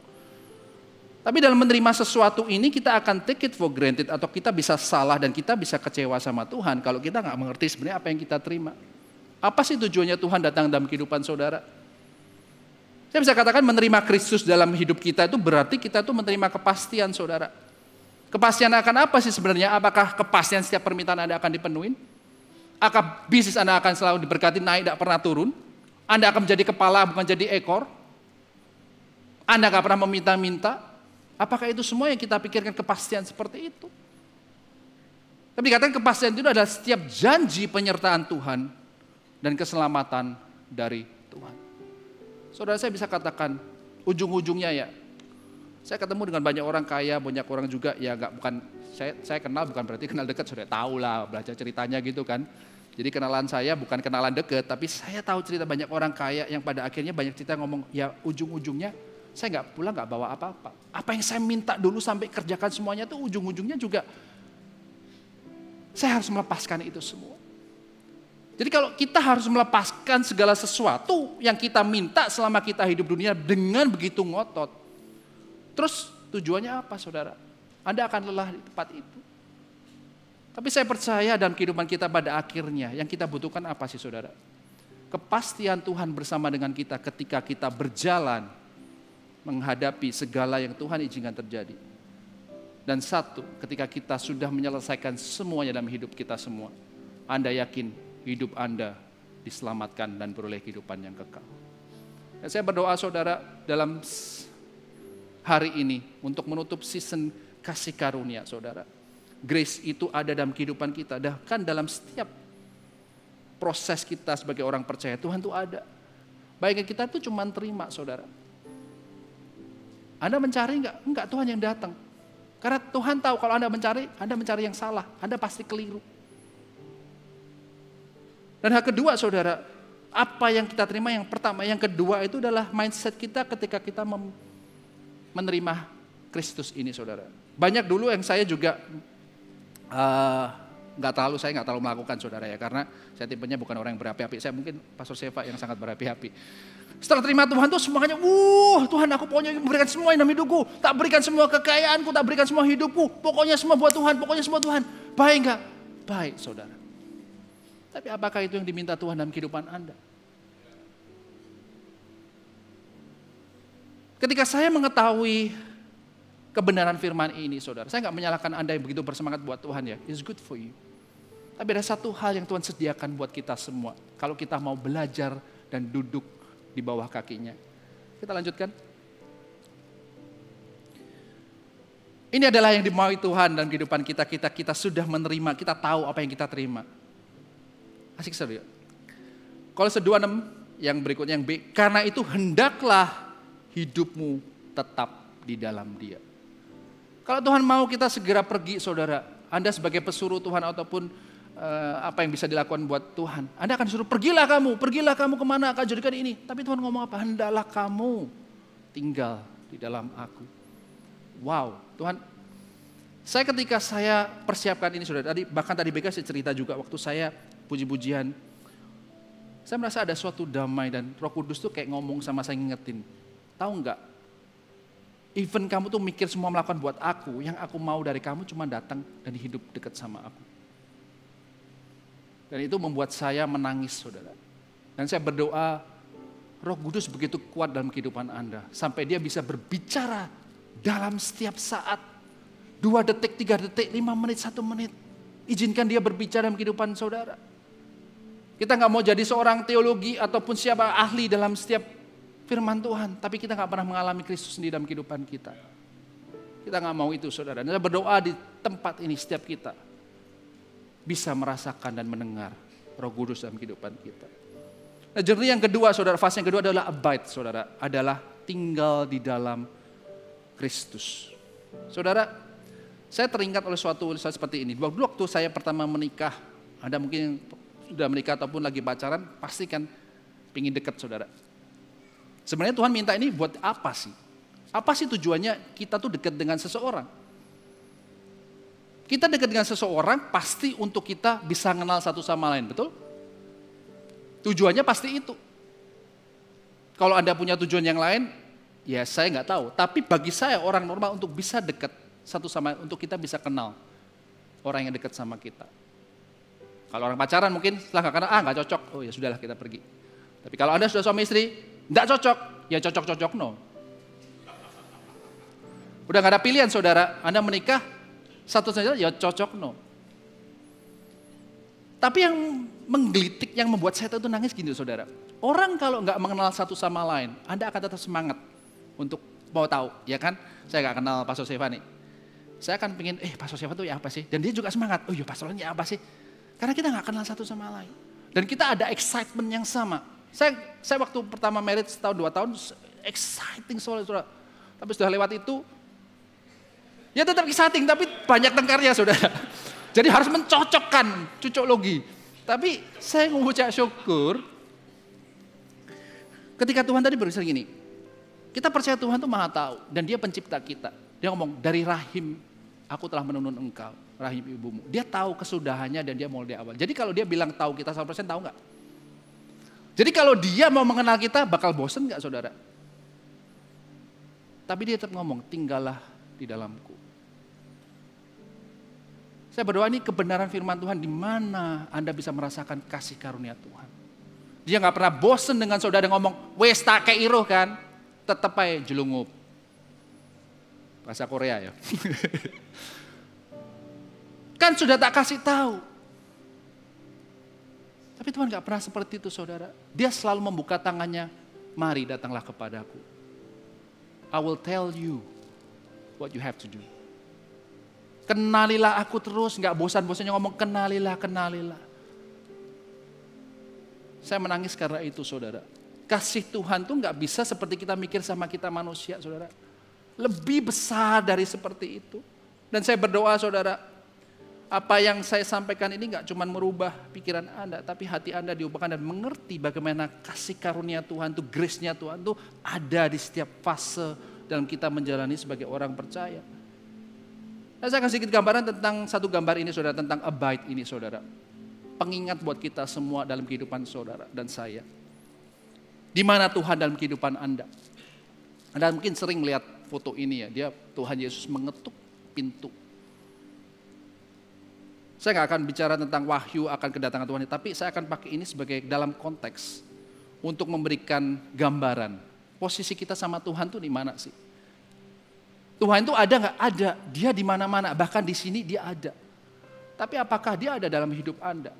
Tapi dalam menerima sesuatu ini kita akan take it for granted, atau kita bisa salah dan kita bisa kecewa sama Tuhan kalau kita nggak mengerti sebenarnya apa yang kita terima. Apa sih tujuannya Tuhan datang dalam kehidupan saudara? Saya bisa katakan menerima Kristus dalam hidup kita itu berarti kita tuh menerima kepastian, saudara. Kepastian akan apa sih sebenarnya? Apakah kepastian setiap permintaan Anda akan dipenuhi? Apakah bisnis Anda akan selalu diberkati, naik, tidak pernah turun? Anda akan menjadi kepala, bukan jadi ekor? Anda nggak pernah meminta-minta? Apakah itu semua yang kita pikirkan kepastian seperti itu? Tapi dikatakan kepastian itu adalah setiap janji penyertaan Tuhan dan keselamatan dari Tuhan. Saudara, saya bisa katakan ujung-ujungnya ya, saya ketemu dengan banyak orang kaya, banyak orang juga ya bukan saya kenal, bukan berarti kenal dekat, sudah tahu lah belajar ceritanya gitu kan. Jadi kenalan saya bukan kenalan dekat, tapi saya tahu cerita banyak orang kaya yang pada akhirnya banyak cerita ngomong ya ujung-ujungnya saya nggak pulang nggak bawa apa-apa. Apa yang saya minta dulu sampai kerjakan semuanya tuh ujung-ujungnya juga saya harus melepaskan itu semua. Jadi kalau kita harus melepaskan segala sesuatu yang kita minta selama kita hidup dunia dengan begitu ngotot, terus tujuannya apa, saudara? Anda akan lelah di tempat itu. Tapi saya percaya dalam kehidupan kita pada akhirnya yang kita butuhkan apa sih, saudara? Kepastian Tuhan bersama dengan kita ketika kita berjalan menghadapi segala yang Tuhan izinkan terjadi. Dan satu, ketika kita sudah menyelesaikan semuanya dalam hidup kita semua, Anda yakin hidup Anda diselamatkan dan beroleh kehidupan yang kekal. Dan saya berdoa, saudara, dalam hari ini untuk menutup season kasih karunia, saudara. Grace itu ada dalam kehidupan kita, bahkan dalam setiap proses kita sebagai orang percaya, Tuhan itu ada. Baiknya kita itu cuma terima, saudara. Anda mencari enggak? Enggak, Tuhan yang datang. Karena Tuhan tahu kalau Anda mencari yang salah, Anda pasti keliru. Dan hal kedua, saudara, apa yang kita terima yang pertama, yang kedua itu adalah mindset kita ketika kita menerima Kristus ini, saudara. Banyak dulu yang saya juga saya nggak terlalu melakukan, saudara ya, karena saya tipenya bukan orang yang berapi-api. Saya mungkin Pastor Seva yang sangat berapi-api. Setelah terima Tuhan tuh semuanya, Tuhan aku pokoknya berikan semua dalam hidupku, tak berikan semua kekayaanku, tak berikan semua hidupku, pokoknya semua buat Tuhan, pokoknya semua Tuhan. Baik nggak? Baik, saudara. Tapi apakah itu yang diminta Tuhan dalam kehidupan Anda? Ketika saya mengetahui kebenaran firman ini, saudara, saya nggak menyalahkan Anda yang begitu bersemangat buat Tuhan ya, it's good for you. Tapi ada satu hal yang Tuhan sediakan buat kita semua, kalau kita mau belajar dan duduk di bawah kakinya. Kita lanjutkan. Ini adalah yang dimaui Tuhan dalam kehidupan kita. Kita sudah menerima, kita tahu apa yang kita terima. Asik, saudara. Kolose 2:6 yang berikutnya yang B, karena itu hendaklah hidupmu tetap di dalam Dia. Kalau Tuhan mau kita segera pergi, saudara, Anda sebagai pesuruh Tuhan ataupun apa yang bisa dilakukan buat Tuhan, Anda akan disuruh pergilah kamu kemana, akan jadikan ini. Tapi Tuhan ngomong apa? Hendaklah kamu tinggal di dalam aku. Wow, Tuhan, saya ketika saya persiapkan ini, saudara, bahkan tadi Beka saya cerita juga waktu saya puji-pujian, saya merasa ada suatu damai dan Roh Kudus tuh kayak ngomong sama saya, ngingetin, tahu nggak? Even kamu tuh mikir semua melakukan buat aku, yang aku mau dari kamu cuma datang dan hidup dekat sama aku. Dan itu membuat saya menangis, saudara. Dan saya berdoa, Roh Kudus begitu kuat dalam kehidupan Anda, sampai Dia bisa berbicara dalam setiap saat. 2 detik, 3 detik, 5 menit, 1 menit. Izinkan Dia berbicara dalam kehidupan saudara. Kita gak mau jadi seorang teologi ataupun siapa ahli dalam setiap firman Tuhan, tapi kita gak pernah mengalami Kristus sendiri dalam kehidupan kita. Kita gak mau itu, saudara. Dan saya berdoa di tempat ini setiap kita, bisa merasakan dan mendengar Roh Kudus dalam kehidupan kita. Nah, journey yang kedua, saudara, fase yang kedua adalah abide, saudara, adalah tinggal di dalam Kristus. Saudara, saya teringat oleh suatu tulisan seperti ini. Dulu waktu saya pertama menikah, Anda mungkin sudah menikah ataupun lagi pacaran, pasti kan pingin dekat, saudara. Sebenarnya Tuhan minta ini buat apa sih? Apa sih tujuannya kita tuh dekat dengan seseorang? Kita dekat dengan seseorang pasti untuk kita bisa kenal satu sama lain, betul? Tujuannya pasti itu. Kalau Anda punya tujuan yang lain, ya saya nggak tahu. Tapi bagi saya orang normal untuk bisa dekat satu sama lain, untuk kita bisa kenal orang yang dekat sama kita. Kalau orang pacaran mungkin setelah nggak kenal, nggak cocok, oh ya sudahlah kita pergi. Tapi kalau Anda sudah suami istri, nggak cocok, ya cocok-cocok no. Udah nggak ada pilihan, saudara. Anda menikah, satu saja ya cocok no. Tapi yang menggelitik, yang membuat saya itu nangis gini, saudara. Orang kalau nggak mengenal satu sama lain, Anda akan tetap semangat untuk mau tahu, ya kan? Saya nggak kenal Pastor Stefan nih. Saya akan pengen, Pastor Stefan itu ya apa sih? Dan dia juga semangat, oh iya Pastor ya apa sih? Karena kita nggak kenal satu sama lain. Dan kita ada excitement yang sama. Saya waktu pertama married setahun 2 tahun, exciting soalnya, saudara. Tapi sudah lewat itu, ya tetap exciting, tapi banyak tengkarnya, saudara. Jadi harus mencocokkan, cocok logi. Tapi saya mengucap syukur, ketika Tuhan tadi berbicara gini, kita percaya Tuhan itu maha tahu, dan dia pencipta kita. Dia ngomong, dari rahim aku telah menenun engkau, rahim ibumu. Dia tahu kesudahannya dan dia mau dari awal. Jadi kalau dia bilang tahu kita 100%, tahu nggak? Jadi kalau dia mau mengenal kita, bakal bosen nggak, saudara? Tapi dia tetap ngomong, tinggallah di dalamku. Saya berdoa ini kebenaran firman Tuhan, di mana Anda bisa merasakan kasih karunia Tuhan. Dia nggak pernah bosen dengan saudara ngomong, wes tak keiruh kan, tetap aja jelungup. Bahasa Korea ya. Kan sudah tak kasih tahu. Tapi Tuhan gak pernah seperti itu, saudara. Dia selalu membuka tangannya, mari datanglah kepadaku. I will tell you what you have to do. Kenalilah aku terus, gak bosan-bosannya ngomong kenalilah, kenalilah. Saya menangis karena itu, saudara. Kasih Tuhan tuh gak bisa seperti kita mikir sama kita manusia, saudara. Lebih besar dari seperti itu. Dan saya berdoa, saudara, apa yang saya sampaikan ini gak cuma merubah pikiran Anda, tapi hati Anda diubahkan dan mengerti bagaimana kasih karunia Tuhan itu, grace-nya Tuhan itu ada di setiap fase dalam kita menjalani sebagai orang percaya. Nah, saya kasih sedikit gambaran tentang satu gambar ini, saudara, tentang abide ini, saudara. Pengingat buat kita semua dalam kehidupan saudara dan saya. Di mana Tuhan dalam kehidupan Anda? Anda mungkin sering melihat foto ini ya, Tuhan Yesus mengetuk pintu. Saya nggak akan bicara tentang wahyu akan kedatangan Tuhan, tapi saya akan pakai ini sebagai dalam konteks untuk memberikan gambaran posisi kita sama Tuhan tuh di mana sih? Tuhan itu ada nggak? Ada. Dia di mana-mana. Bahkan di sini dia ada. Tapi apakah dia ada dalam hidup Anda?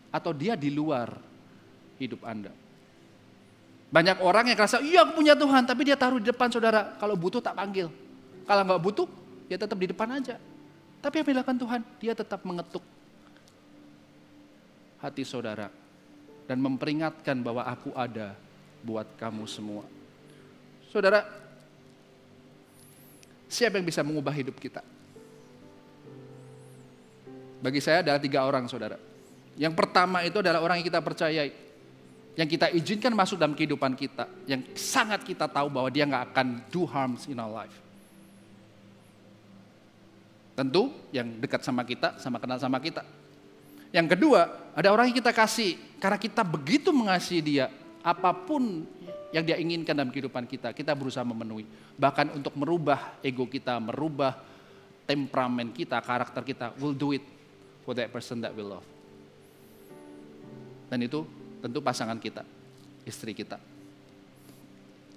Atau dia di luar hidup Anda? Banyak orang yang merasa, iya aku punya Tuhan, tapi dia taruh di depan, saudara. Kalau butuh tak panggil. Kalau nggak butuh, ya tetap di depan aja. Tapi apa yang dilakukan Tuhan? Dia tetap mengetuk hati saudara dan memperingatkan bahwa aku ada buat kamu semua. Saudara, siapa yang bisa mengubah hidup kita? Bagi saya adalah 3 orang, saudara. Yang pertama itu adalah orang yang kita percayai, yang kita izinkan masuk dalam kehidupan kita, yang sangat kita tahu bahwa dia nggak akan do harms in our life. Tentu yang dekat sama kita, sama kenal sama kita. Yang kedua, ada orang yang kita kasih, karena kita begitu mengasihi dia, apapun yang dia inginkan dalam kehidupan kita, kita berusaha memenuhi. Bahkan untuk merubah ego kita, merubah temperamen kita, karakter kita, we'll do it for that person that we love. Dan itu tentu pasangan kita, istri kita.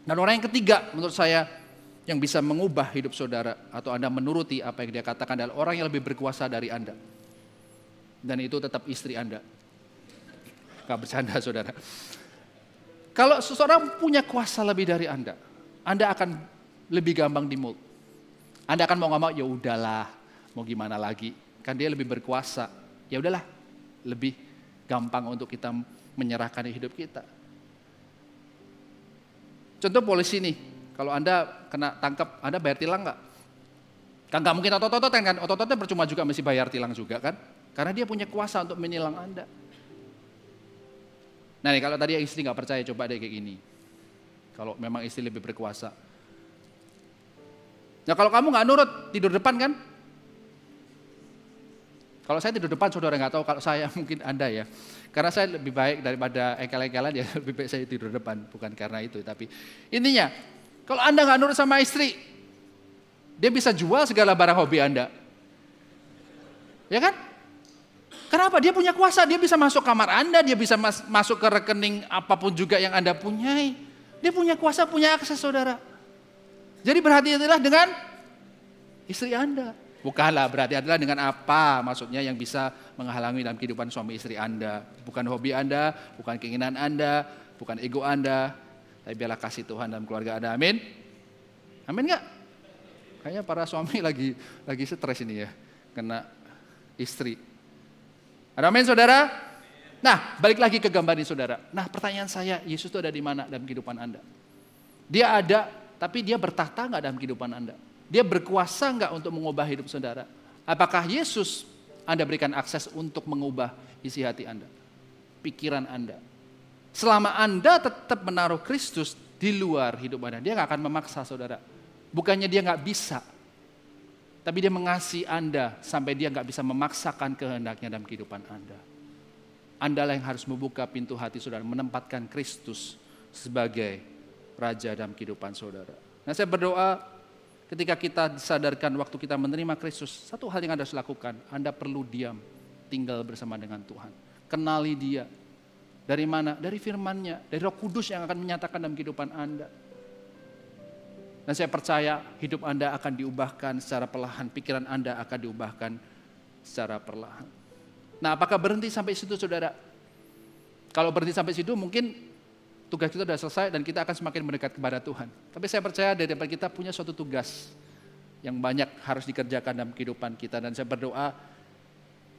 Dan orang yang ketiga menurut saya, yang bisa mengubah hidup saudara atau Anda menuruti apa yang dia katakan adalah orang yang lebih berkuasa dari Anda. Dan itu tetap istri Anda. Gak bercanda, saudara. Kalau seseorang punya kuasa lebih dari Anda akan lebih gampang dimul. Anda akan mau ngomong, ya udahlah, mau gimana lagi. Kan dia lebih berkuasa. ya udahlah, lebih gampang untuk kita menyerahkan hidup kita. Contoh polisi nih, kalau Anda kena tangkap, Anda bayar tilang nggak? Kan nggak mungkin otot-otot kan, otot-ototnya percuma juga mesti bayar tilang juga kan, karena dia punya kuasa untuk menilang Anda. Nah nih, kalau tadi istri nggak percaya, coba deh kayak gini. Kalau memang istri lebih berkuasa. Nah kalau kamu nggak nurut, tidur depan kan? Kalau saya tidur depan, saudara nggak tahu, kalau saya mungkin Anda ya. Karena saya lebih baik daripada engkel-engkelan, ya lebih baik saya tidur depan. Bukan karena itu, tapi intinya, kalau Anda nggak nurut sama istri, dia bisa jual segala barang hobi Anda. Ya kan? Kenapa? Dia punya kuasa, dia bisa masuk kamar Anda, dia bisa masuk ke rekening apapun juga yang Anda punyai. Dia punya kuasa, punya akses, saudara. Jadi berhati-hatilah dengan istri Anda. Bukanlah berhati-hatilah dengan apa, maksudnya yang bisa menghalangi dalam kehidupan suami istri Anda. Bukan hobi Anda, bukan keinginan Anda, bukan ego Anda. Tapi biarlah kasih Tuhan dalam keluarga Anda. Amin? Amin nggak? Kayaknya para suami lagi stres ini ya, kena istri. Ada amin saudara? Nah balik lagi ke gambar ini saudara. Nah pertanyaan saya, Yesus itu ada di mana dalam kehidupan Anda? Dia ada, tapi dia bertahta nggak dalam kehidupan Anda? Dia berkuasa nggak untuk mengubah hidup saudara? Apakah Yesus Anda berikan akses untuk mengubah isi hati Anda? Pikiran Anda? Selama Anda tetap menaruh Kristus di luar hidup Anda, dia nggak akan memaksa saudara. Bukannya dia nggak bisa, tapi dia mengasihi Anda sampai dia nggak bisa memaksakan kehendaknya dalam kehidupan Anda. Anda lah yang harus membuka pintu hati saudara, menempatkan Kristus sebagai Raja dalam kehidupan saudara. Nah saya berdoa ketika kita disadarkan waktu kita menerima Kristus, satu hal yang Anda harus lakukan, Anda perlu diam, tinggal bersama dengan Tuhan. Kenali dia. Dari mana? Dari firman-Nya, dari Roh Kudus yang akan menyatakan dalam kehidupan Anda. Dan saya percaya hidup Anda akan diubahkan secara perlahan, pikiran Anda akan diubahkan secara perlahan. Nah apakah berhenti sampai situ saudara? Kalau berhenti sampai situ mungkin tugas kita sudah selesai dan kita akan semakin mendekat kepada Tuhan. Tapi saya percaya dari depan kita punya suatu tugas yang banyak harus dikerjakan dalam kehidupan kita. Dan saya berdoa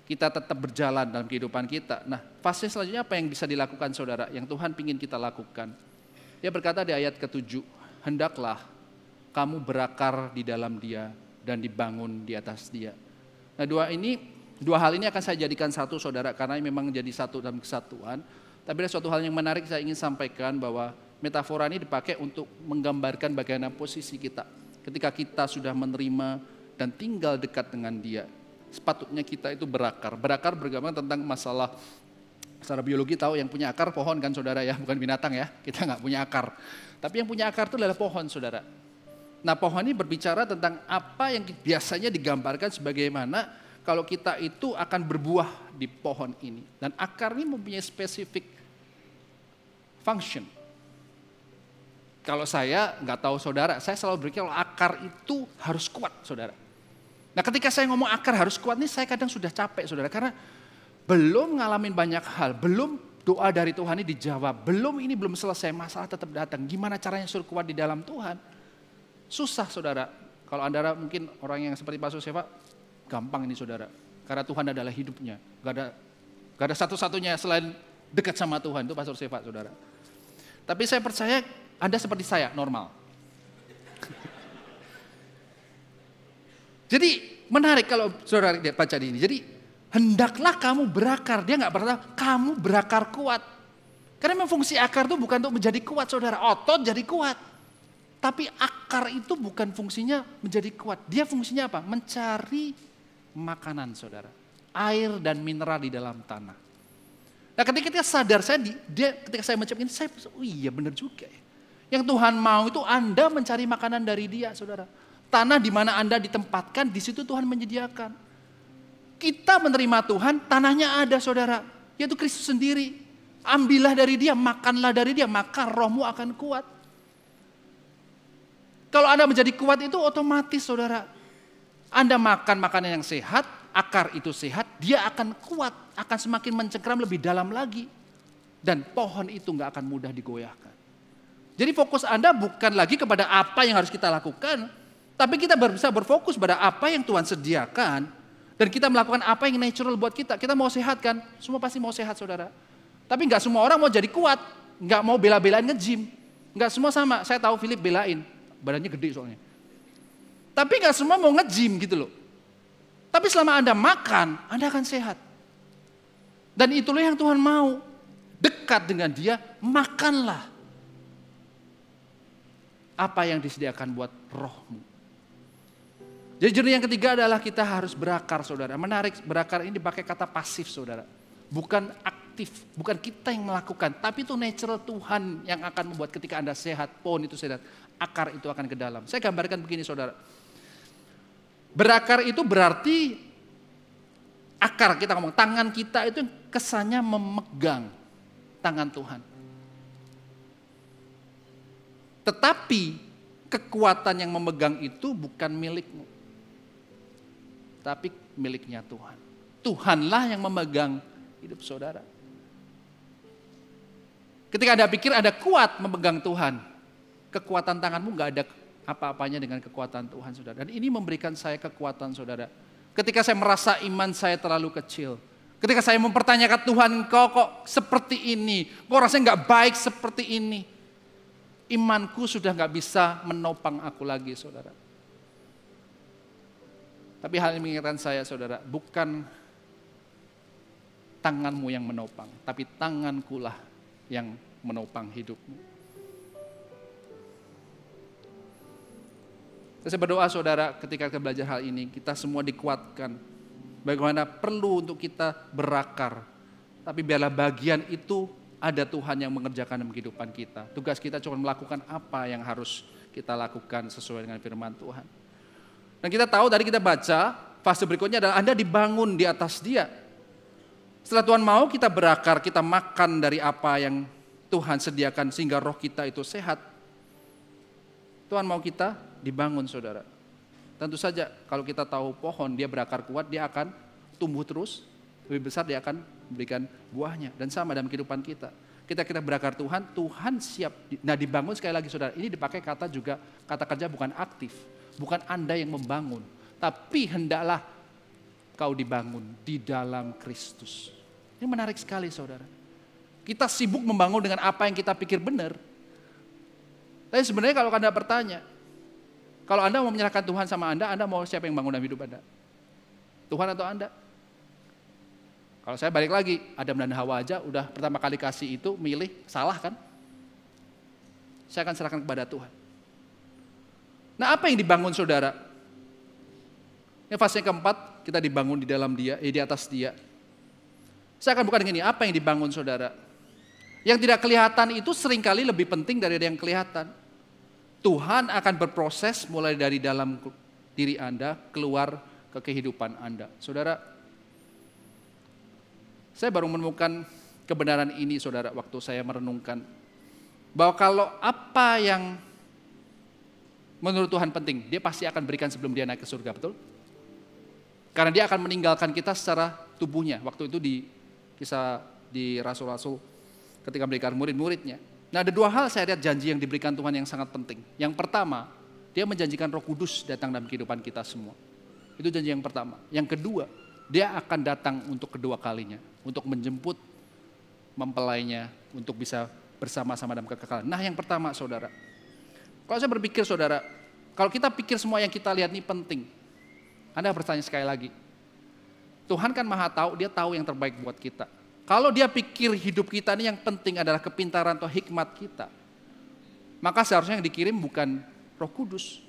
kita tetap berjalan dalam kehidupan kita. Nah fase selanjutnya apa yang bisa dilakukan saudara? Yang Tuhan ingin kita lakukan. Dia berkata di ayat ke-7, hendaklah kamu berakar di dalam dia dan dibangun di atas dia. Nah dua hal ini akan saya jadikan satu saudara, karena memang jadi satu dalam kesatuan. Tapi ada suatu hal yang menarik saya ingin sampaikan, bahwa metafora ini dipakai untuk menggambarkan bagaimana posisi kita. Ketika kita sudah menerima dan tinggal dekat dengan dia, sepatutnya kita itu berakar. Berakar bergambar tentang masalah, secara biologi tahu yang punya akar pohon kan saudara ya, bukan binatang ya, kita nggak punya akar. Tapi yang punya akar itu adalah pohon saudara. Nah pohon ini berbicara tentang apa yang biasanya digambarkan sebagaimana kalau kita itu akan berbuah di pohon ini. Dan akar ini mempunyai spesifik function. Kalau saya nggak tahu saudara, saya selalu berpikir kalau akar itu harus kuat saudara. Nah ketika saya ngomong akar harus kuat nih, saya kadang sudah capek saudara. Karena belum ngalamin banyak hal, belum doa dari Tuhan ini dijawab, belum selesai, masalah tetap datang. Gimana caranya suruh kuat di dalam Tuhan? Susah saudara. Kalau Anda mungkin orang yang seperti Pastor Seva, gampang ini saudara. Karena Tuhan adalah hidupnya. Gak ada satu-satunya selain dekat sama Tuhan, itu Pastor Seva saudara. Tapi saya percaya Anda seperti saya, normal. Jadi menarik kalau saudara baca di ini. Jadi hendaklah kamu berakar. Dia gak berkata kamu berakar kuat. Karena memang fungsi akar itu bukan untuk menjadi kuat saudara. Otot jadi kuat. Tapi akar itu bukan fungsinya menjadi kuat. Dia fungsinya apa? Mencari makanan saudara. Air dan mineral di dalam tanah. Nah ketika kita sadar, ketika saya mengucapkan ini, saya oh iya benar juga ya. Yang Tuhan mau itu Anda mencari makanan dari dia saudara. Tanah di mana Anda ditempatkan, di situ Tuhan menyediakan. Kita menerima Tuhan, tanahnya ada saudara. Yaitu Kristus sendiri. Ambillah dari dia, makanlah dari dia, maka rohmu akan kuat. Kalau Anda menjadi kuat itu otomatis saudara. Anda makan makanan yang sehat, akar itu sehat, dia akan kuat, akan semakin mencengkram lebih dalam lagi. Dan pohon itu gak akan mudah digoyahkan. Jadi fokus Anda bukan lagi kepada apa yang harus kita lakukan, tapi kita bisa berfokus pada apa yang Tuhan sediakan. Dan kita melakukan apa yang natural buat kita. Kita mau sehat kan? Semua pasti mau sehat saudara. Tapi nggak semua orang mau jadi kuat. Nggak mau bela-belain nge-gym. Nggak semua sama. Saya tahu Philip belain. Badannya gede soalnya. Tapi nggak semua mau nge-gym gitu loh. Tapi selama Anda makan, Anda akan sehat. Dan itulah yang Tuhan mau. Dekat dengan Dia, makanlah apa yang disediakan buat rohmu. Jadi journey yang ketiga adalah kita harus berakar saudara. Menarik, berakar ini dipakai kata pasif saudara. Bukan aktif, bukan kita yang melakukan. Tapi itu natural Tuhan yang akan membuat ketika Anda sehat, pohon itu sehat. Akar itu akan ke dalam. Saya gambarkan begini saudara. Berakar itu berarti akar, kita ngomong tangan kita itu kesannya memegang tangan Tuhan. Tetapi kekuatan yang memegang itu bukan milikmu. Tapi miliknya Tuhan. Tuhanlah yang memegang hidup saudara. Ketika Anda pikir Anda kuat memegang Tuhan, kekuatan tanganmu gak ada apa-apanya dengan kekuatan Tuhan saudara. Dan ini memberikan saya kekuatan saudara. Ketika saya merasa iman saya terlalu kecil. Ketika saya mempertanyakan Tuhan, Engkau kok seperti ini? Kok rasanya gak baik seperti ini? Imanku sudah gak bisa menopang aku lagi saudara. Tapi hal ini mengingatkan saya saudara, bukan tanganmu yang menopang, tapi tangankulah yang menopang hidupmu. Saya berdoa saudara ketika kita belajar hal ini, kita semua dikuatkan. Bagaimana perlu untuk kita berakar. Tapi biarlah bagian itu ada Tuhan yang mengerjakan dalam kehidupan kita. Tugas kita cuma melakukan apa yang harus kita lakukan sesuai dengan firman Tuhan. Dan kita tahu tadi kita baca, fase berikutnya adalah Anda dibangun di atas Dia. Setelah Tuhan mau kita berakar, kita makan dari apa yang Tuhan sediakan sehingga roh kita itu sehat. Tuhan mau kita dibangun saudara. Tentu saja kalau kita tahu pohon dia berakar kuat, dia akan tumbuh terus, lebih besar dia akan memberikan buahnya. Dan sama dalam kehidupan kita. Kita berakar Tuhan, Tuhan siap. Nah dibangun sekali lagi saudara, ini dipakai kata juga, kata kerja bukan aktif. Bukan Anda yang membangun, tapi hendaklah kau dibangun di dalam Kristus. Ini menarik sekali saudara. Kita sibuk membangun dengan apa yang kita pikir benar. Tapi sebenarnya kalau Anda bertanya, kalau Anda mau menyerahkan Tuhan sama Anda mau siapa yang bangun dalam hidup Anda? Tuhan atau Anda? Kalau saya balik lagi, Adam dan Hawa aja udah pertama kali kasih itu milih, salah kan? Saya akan serahkan kepada Tuhan. Nah apa yang dibangun saudara? Ini fase yang keempat, kita dibangun di dalam Dia, di atas Dia. Saya akan buka dengan ini, apa yang dibangun saudara? Yang tidak kelihatan itu seringkali lebih penting dari yang kelihatan. Tuhan akan berproses mulai dari dalam diri Anda, keluar ke kehidupan Anda. Saudara, saya baru menemukan kebenaran ini saudara, waktu saya merenungkan. Bahwa kalau apa yang menurut Tuhan penting, Dia pasti akan berikan sebelum Dia naik ke surga, betul? Karena Dia akan meninggalkan kita secara tubuhnya. Waktu itu di kisah di Rasul-Rasul ketika memberikan murid-muridnya. Nah ada dua hal saya lihat janji yang diberikan Tuhan yang sangat penting. Yang pertama, Dia menjanjikan Roh Kudus datang dalam kehidupan kita semua. Itu janji yang pertama. Yang kedua, Dia akan datang untuk kedua kalinya. Untuk menjemput mempelainya, untuk bisa bersama-sama dalam kekekalan. Nah yang pertama saudara, kalau saya berpikir saudara, kalau kita pikir semua yang kita lihat ini penting, Anda bertanya sekali lagi, Tuhan kan maha tahu, Dia tahu yang terbaik buat kita. Kalau Dia pikir hidup kita ini yang penting adalah kepintaran atau hikmat kita, maka seharusnya yang dikirim bukan Roh Kudus.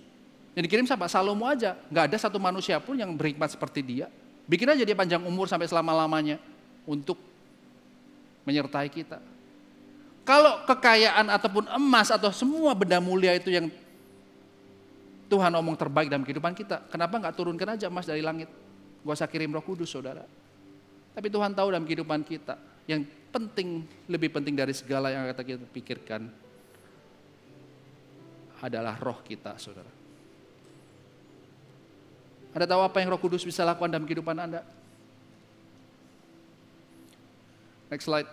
Yang dikirim siapa? Salomo aja. Gak ada satu manusia pun yang berhikmat seperti dia. Bikin aja dia panjang umur sampai selama-lamanya untuk menyertai kita. Kalau kekayaan ataupun emas atau semua benda mulia itu yang Tuhan omong terbaik dalam kehidupan kita, kenapa gak turunkan aja emas dari langit? Gak usah kirim Roh Kudus saudara. Tapi Tuhan tahu dalam kehidupan kita, yang penting, lebih penting dari segala yang kita pikirkan adalah roh kita saudara. Anda tahu apa yang Roh Kudus bisa lakukan dalam kehidupan Anda? Next slide.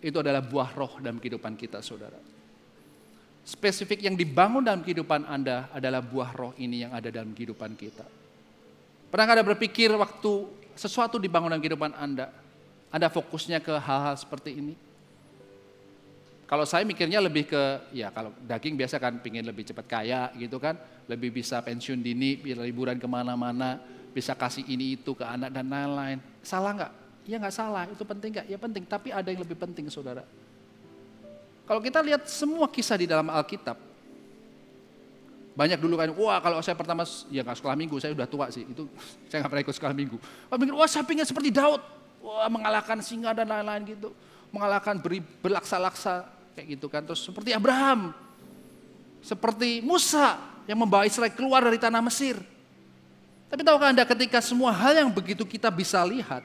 Itu adalah buah roh dalam kehidupan kita saudara. Spesifik yang dibangun dalam kehidupan Anda adalah buah roh ini yang ada dalam kehidupan kita. Pernah nggak Anda berpikir waktu sesuatu dibangun dalam kehidupan Anda fokusnya ke hal-hal seperti ini? Kalau saya mikirnya lebih ke, ya kalau daging biasa kan pingin lebih cepat kaya gitu kan, lebih bisa pensiun dini, liburan kemana-mana, bisa kasih ini itu ke anak dan lain-lain. Salah nggak? Ya nggak salah, itu penting nggak? Ya penting, tapi ada yang lebih penting saudara. Kalau kita lihat semua kisah di dalam Alkitab, banyak dulu kan, wah kalau saya pertama, ya nggak sekolah minggu, saya udah tua sih, itu saya nggak pernah ikut sekolah minggu. Wah saya pengen seperti Daud, wah mengalahkan singa dan lain-lain gitu, mengalahkan berlaksa-laksa kayak gitu kan. Terus seperti Abraham, seperti Musa yang membawa Israel keluar dari tanah Mesir. Tapi tahukah Anda ketika semua hal yang begitu kita bisa lihat,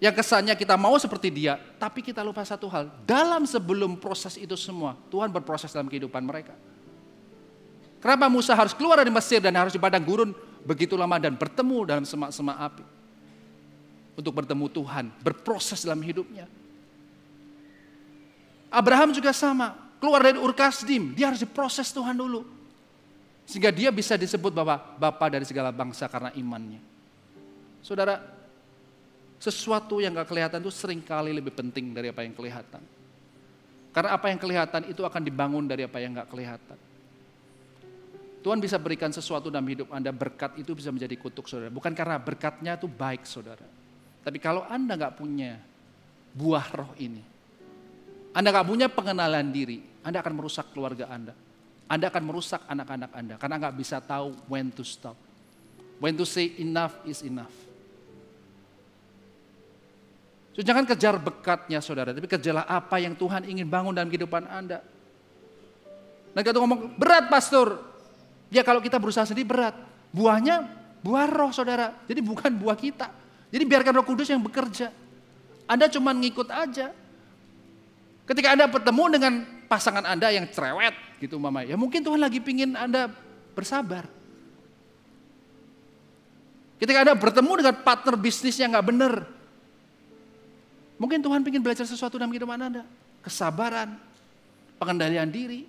yang kesannya kita mau seperti dia, tapi kita lupa satu hal, dalam sebelum proses itu semua, Tuhan berproses dalam kehidupan mereka. Kenapa Musa harus keluar dari Mesir dan harus di padang gurun begitu lama dan bertemu dalam semak-semak api? Untuk bertemu Tuhan, berproses dalam hidupnya. Abraham juga sama, keluar dari Ur Kasdim, dia harus diproses Tuhan dulu. Sehingga dia bisa disebut bahwa Bapa dari segala bangsa karena imannya. Saudara, sesuatu yang gak kelihatan itu seringkali lebih penting dari apa yang kelihatan. Karena apa yang kelihatan itu akan dibangun dari apa yang gak kelihatan. Tuhan bisa berikan sesuatu dalam hidup Anda, berkat itu bisa menjadi kutuk saudara. Bukan karena berkatnya itu baik saudara. Tapi kalau Anda gak punya buah roh ini, Anda gak punya pengenalan diri, Anda akan merusak keluarga Anda. Anda akan merusak anak-anak Anda. Karena gak bisa tahu when to stop. When to say enough is enough. So, jangan kejar berkatnya saudara, tapi kejarlah apa yang Tuhan ingin bangun dalam kehidupan Anda. Dan kita ngomong, berat pastor. Ya kalau kita berusaha sendiri berat. Buahnya buah roh saudara. Jadi bukan buah kita. Jadi biarkan Roh Kudus yang bekerja. Anda cuma ngikut aja. Ketika Anda bertemu dengan pasangan Anda yang cerewet gitu mama, ya mungkin Tuhan lagi pingin Anda bersabar. Ketika Anda bertemu dengan partner bisnis yang gak benar, mungkin Tuhan pingin belajar sesuatu dalam kehidupan Anda. Kesabaran, pengendalian diri.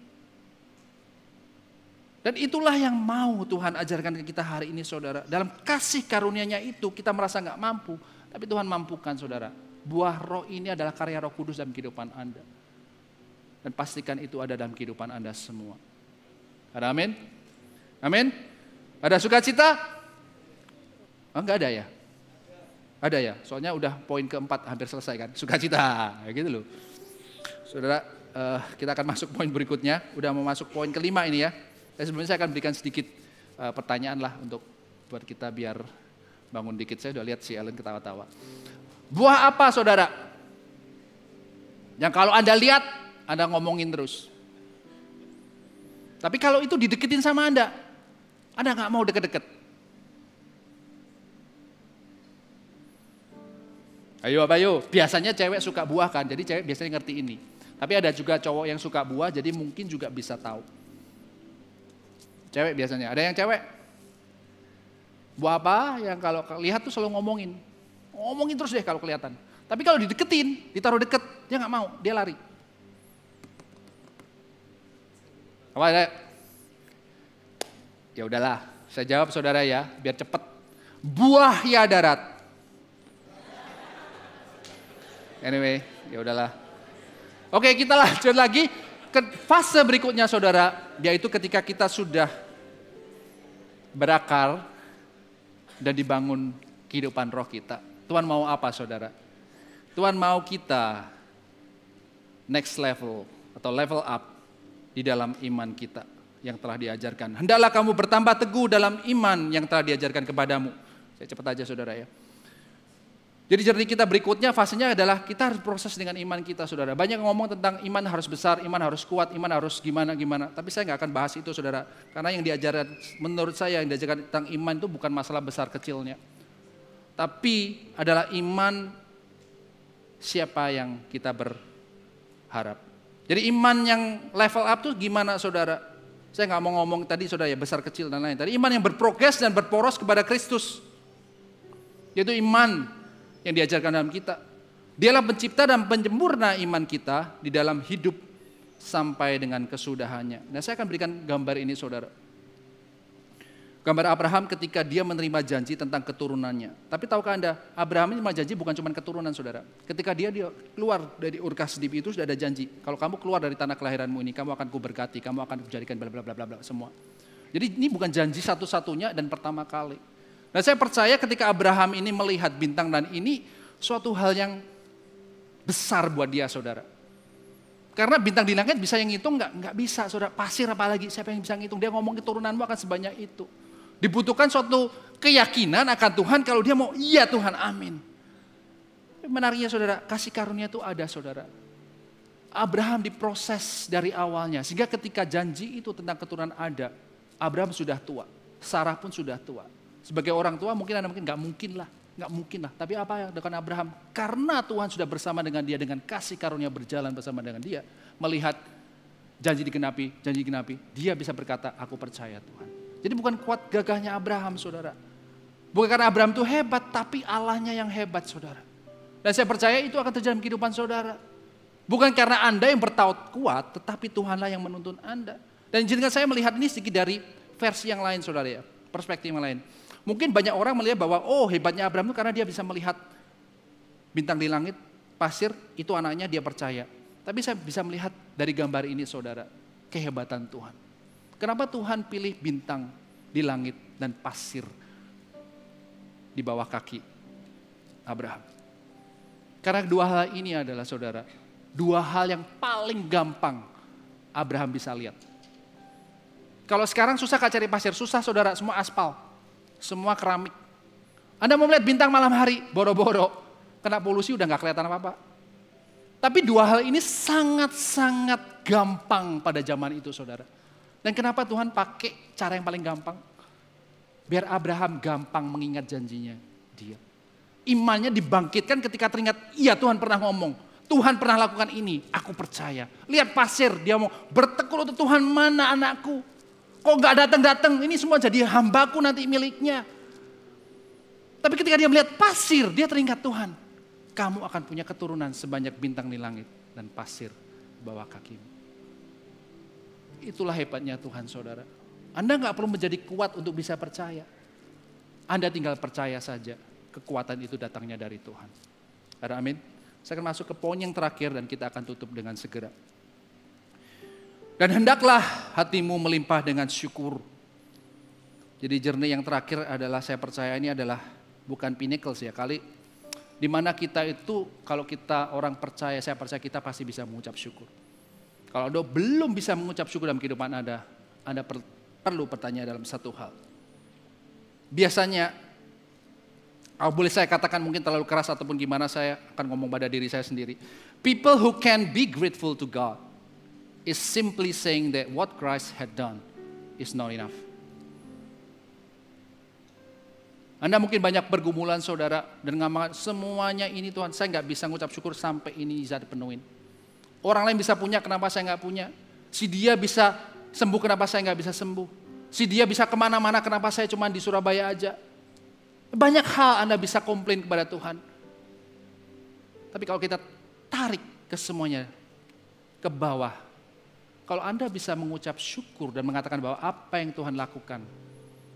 Dan itulah yang mau Tuhan ajarkan ke kita hari ini saudara. Dalam kasih karunia-Nya itu kita merasa gak mampu. Tapi Tuhan mampukan saudara. Buah roh ini adalah karya Roh Kudus dalam kehidupan Anda. Dan pastikan itu ada dalam kehidupan Anda semua. Ada amin? Amin? Ada sukacita? Oh, enggak ada ya? Ada ya? Soalnya udah poin keempat hampir selesai kan? Sukacita, ya gitu loh. Saudara, kita akan masuk poin berikutnya. Udah mau masuk poin kelima ini ya. Dan sebelumnya saya akan berikan sedikit pertanyaan lah untuk buat kita biar bangun dikit. Saya udah lihat si Ellen ketawa-tawa. Buah apa saudara? Yang kalau Anda lihat, Anda ngomongin terus. Tapi kalau itu dideketin sama Anda gak mau deket-deket. Ayo apa ayo, biasanya cewek suka buah kan, jadi cewek biasanya ngerti ini. Tapi ada juga cowok yang suka buah, jadi mungkin juga bisa tahu. Cewek biasanya, ada yang cewek buah apa yang kalau lihat tuh selalu ngomongin terus deh kalau kelihatan. Tapi kalau dideketin, ditaruh deket, dia nggak mau, dia lari. Apa ada? Ya udahlah, saya jawab saudara ya, biar cepet. Buah ya darat. Anyway, ya udahlah. Oke, kita lanjut lagi ke fase berikutnya saudara, yaitu ketika kita sudah berakar dan dibangun kehidupan roh kita. Tuhan mau apa saudara? Tuhan mau kita next level atau level up di dalam iman kita yang telah diajarkan. Hendaklah kamu bertambah teguh dalam iman yang telah diajarkan kepadamu. Saya cepat aja saudara ya. Jadi jernih kita berikutnya fasenya adalah kita harus proses dengan iman kita saudara. Banyak ngomong tentang iman harus besar, iman harus kuat, iman harus gimana. Tapi saya gak akan bahas itu saudara. Karena yang diajarkan, menurut saya yang diajarkan tentang iman itu bukan masalah besar kecilnya. Tapi adalah iman siapa yang kita berharap. Jadi iman yang level up tuh gimana saudara? Saya gak mau ngomong tadi saudara ya besar kecil dan lain. Tadi iman yang berprogres dan berporos kepada Kristus. Yaitu iman yang diajarkan dalam kita. Dialah pencipta dan penyempurna iman kita di dalam hidup sampai dengan kesudahannya. Nah saya akan berikan gambar ini saudara. Gambar Abraham ketika dia menerima janji tentang keturunannya. Tapi tahukah Anda, Abraham ini menerima janji bukan cuma keturunan, saudara. Ketika dia keluar dari Ur Kasdim itu sudah ada janji. Kalau kamu keluar dari tanah kelahiranmu ini, kamu akan kuberkati, kamu akan kujadikan bla bla bla bla semua. Jadi ini bukan janji satu-satunya dan pertama kali. Nah, saya percaya ketika Abraham ini melihat bintang dan ini suatu hal yang besar buat dia, saudara. Karena bintang di langit bisa yang ngitung, nggak bisa, saudara. Pasir apalagi, siapa yang bisa ngitung? Dia ngomong keturunanmu akan sebanyak itu. Dibutuhkan suatu keyakinan akan Tuhan kalau dia mau, iya Tuhan, amin. Menariknya saudara, kasih karunia itu ada, saudara. Abraham diproses dari awalnya, sehingga ketika janji itu tentang keturunan ada, Abraham sudah tua, Sarah pun sudah tua. Sebagai orang tua mungkin Anda nggak mungkin lah. Tapi apa yang dengan Abraham? Karena Tuhan sudah bersama dengan dia, dengan kasih karunia berjalan bersama dengan dia, melihat janji digenapi, dia bisa berkata, aku percaya Tuhan. Jadi bukan kuat gagahnya Abraham, saudara. Bukan karena Abraham itu hebat, tapi Allahnya yang hebat, saudara. Dan saya percaya itu akan terjadi dalam kehidupan saudara. Bukan karena Anda yang bertaut kuat, tetapi Tuhanlah yang menuntun Anda. Dan izinkan saya melihat ini sedikit dari versi yang lain, saudara ya, perspektif yang lain. Mungkin banyak orang melihat bahwa, oh hebatnya Abraham itu karena dia bisa melihat bintang di langit, pasir, itu anaknya dia percaya. Tapi saya bisa melihat dari gambar ini, saudara, kehebatan Tuhan. Kenapa Tuhan pilih bintang di langit dan pasir di bawah kaki Abraham? Karena dua hal ini adalah, saudara, dua hal yang paling gampang Abraham bisa lihat. Kalau sekarang susah cari pasir, susah saudara, semua aspal, semua keramik. Anda mau melihat bintang malam hari, boro-boro, kena polusi udah gak kelihatan apa-apa. Tapi dua hal ini sangat-sangat gampang pada zaman itu, saudara. Dan kenapa Tuhan pakai cara yang paling gampang? Biar Abraham gampang mengingat janjinya dia. Imannya dibangkitkan ketika teringat, iya Tuhan pernah ngomong, Tuhan pernah lakukan ini, aku percaya. Lihat pasir, dia mau bertekun untuk Tuhan, mana anakku? Kok gak datang-datang, ini semua jadi hambaku nanti miliknya. Tapi ketika dia melihat pasir, dia teringat Tuhan. Kamu akan punya keturunan sebanyak bintang di langit dan pasir di bawah kakimu. Itulah hebatnya Tuhan, saudara. Anda gak perlu menjadi kuat untuk bisa percaya. Anda tinggal percaya saja, kekuatan itu datangnya dari Tuhan. Amin. Saya akan masuk ke poin yang terakhir dan kita akan tutup dengan segera. Dan hendaklah hatimu melimpah dengan syukur. Jadi jernih yang terakhir adalah, saya percaya ini adalah bukan pinnacles ya, kali dimana kita itu, kalau kita orang percaya, saya percaya kita pasti bisa mengucap syukur. Kalau Anda belum bisa mengucap syukur dalam kehidupan Anda perlu bertanya dalam satu hal. Biasanya, boleh saya katakan mungkin terlalu keras ataupun gimana, saya akan ngomong pada diri saya sendiri. People who can be grateful to God is simply saying that what Christ had done is not enough. Anda mungkin banyak pergumulan, saudara, dan ngomong semuanya ini Tuhan, saya nggak bisa ngucap syukur sampai ini bisa dipenuhin. Orang lain bisa punya, kenapa saya nggak punya? Si dia bisa sembuh, kenapa saya nggak bisa sembuh? Si dia bisa kemana-mana, kenapa saya cuma di Surabaya aja? Banyak hal Anda bisa komplain kepada Tuhan. Tapi kalau kita tarik ke semuanya, ke bawah, kalau Anda bisa mengucap syukur dan mengatakan bahwa apa yang Tuhan lakukan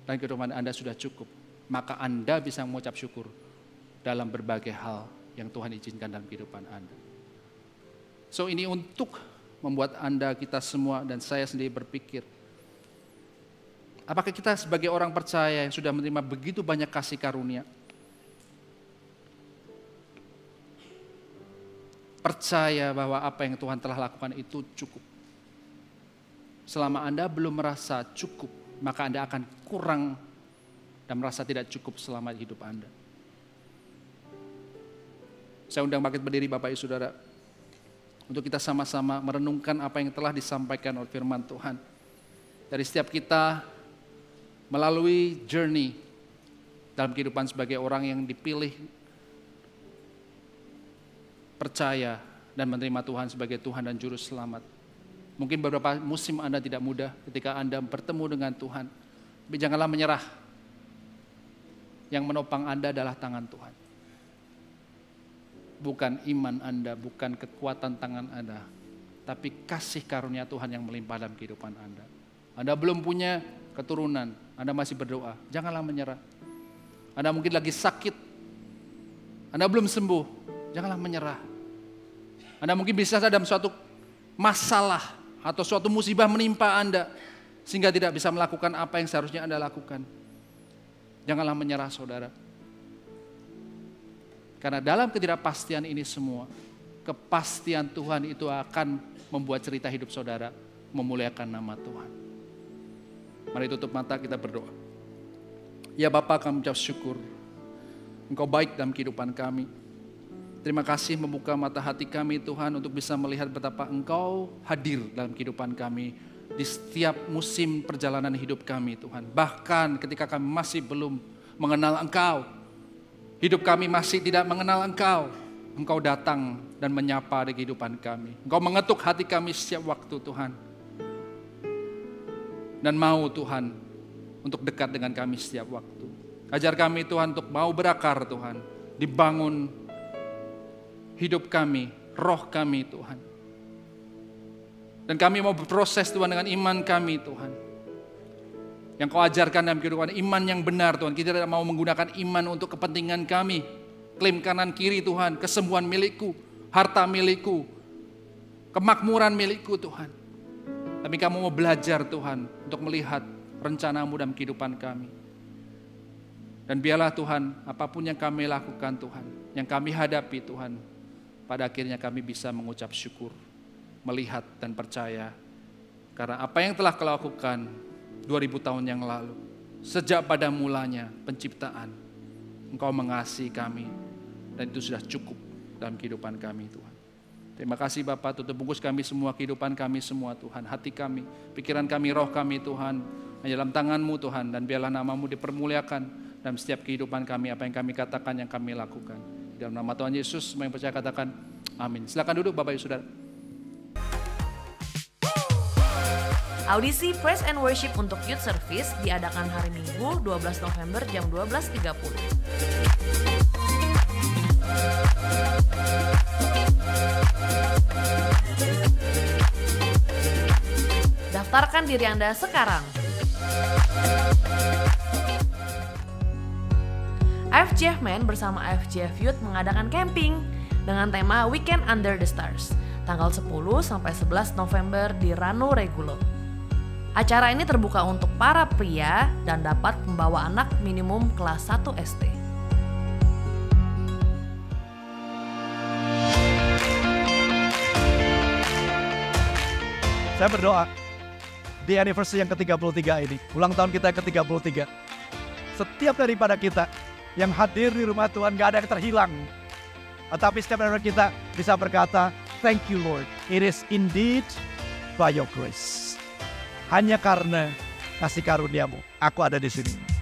dan kehidupan Anda sudah cukup, maka Anda bisa mengucap syukur dalam berbagai hal yang Tuhan izinkan dalam kehidupan Anda. So ini untuk membuat Anda, kita semua, dan saya sendiri berpikir, apakah kita sebagai orang percaya yang sudah menerima begitu banyak kasih karunia, percaya bahwa apa yang Tuhan telah lakukan itu cukup. Selama Anda belum merasa cukup, maka Anda akan kurang dan merasa tidak cukup selama hidup Anda. Saya undang bangkit berdiri Bapak Ibu Saudara, untuk kita sama-sama merenungkan apa yang telah disampaikan oleh firman Tuhan. Dari setiap kita melalui journey dalam kehidupan sebagai orang yang dipilih, percaya dan menerima Tuhan sebagai Tuhan dan Juru Selamat. Mungkin beberapa musim Anda tidak mudah ketika Anda bertemu dengan Tuhan. Tapi janganlah menyerah. Yang menopang Anda adalah tangan Tuhan. Bukan iman Anda, bukan kekuatan tangan Anda, tapi kasih karunia Tuhan yang melimpah dalam kehidupan Anda. Anda belum punya keturunan, Anda masih berdoa, janganlah menyerah. Anda mungkin lagi sakit, Anda belum sembuh, janganlah menyerah. Anda mungkin bisa dalam suatu masalah atau suatu musibah menimpa Anda, sehingga tidak bisa melakukan apa yang seharusnya Anda lakukan. Janganlah menyerah saudara. Karena dalam ketidakpastian ini semua, kepastian Tuhan itu akan membuat cerita hidup saudara memuliakan nama Tuhan. Mari tutup mata, kita berdoa. Ya Bapa, kami ucap syukur. Engkau baik dalam kehidupan kami. Terima kasih membuka mata hati kami Tuhan untuk bisa melihat betapa Engkau hadir dalam kehidupan kami di setiap musim perjalanan hidup kami Tuhan. Bahkan ketika kami masih belum mengenal Engkau, hidup kami masih tidak mengenal Engkau, Engkau datang dan menyapa di kehidupan kami. Engkau mengetuk hati kami setiap waktu Tuhan. Dan mau Tuhan untuk dekat dengan kami setiap waktu. Ajar kami Tuhan untuk mau berakar Tuhan, dibangun hidup kami, roh kami Tuhan. Dan kami mau berproses Tuhan dengan iman kami Tuhan. Yang Kau ajarkan dalam kehidupan, iman yang benar Tuhan. Kita tidak mau menggunakan iman untuk kepentingan kami. Klaim kanan kiri Tuhan, kesembuhan milikku, harta milikku, kemakmuran milikku Tuhan. Tapi kami mau belajar Tuhan untuk melihat rencana-Mu dalam kehidupan kami. Dan biarlah Tuhan, apapun yang kami lakukan Tuhan, yang kami hadapi Tuhan, pada akhirnya kami bisa mengucap syukur, melihat dan percaya. Karena apa yang telah Kau lakukan 2000 tahun yang lalu, sejak pada mulanya penciptaan, Engkau mengasihi kami, dan itu sudah cukup dalam kehidupan kami Tuhan. Terima kasih Bapak, tutup bungkus kami semua, kehidupan kami semua Tuhan, hati kami, pikiran kami, roh kami Tuhan, hanya dalam tangan-Mu Tuhan, dan biarlah nama-Mu dipermuliakan dalam setiap kehidupan kami, apa yang kami katakan, yang kami lakukan. Dalam nama Tuhan Yesus, semua yang percaya katakan amin. Silakan duduk Bapak Ibu Saudara. Audisi Praise and Worship untuk Youth Service diadakan hari Minggu 12 November jam 12.30. Daftarkan diri Anda sekarang. FGF Men bersama FGF Youth mengadakan camping dengan tema Weekend Under the Stars, tanggal 10 sampai 11 November di Ranu Regulo. Acara ini terbuka untuk para pria dan dapat membawa anak minimum kelas 1 SD. Saya berdoa di anniversary yang ke-33 ini, ulang tahun kita yang ke-33. Setiap daripada kita yang hadir di rumah Tuhan gak ada yang terhilang. Tetapi setiap daripada kita bisa berkata, thank you Lord, it is indeed by your grace. Hanya karena kasih karunia-Mu, aku ada di sini.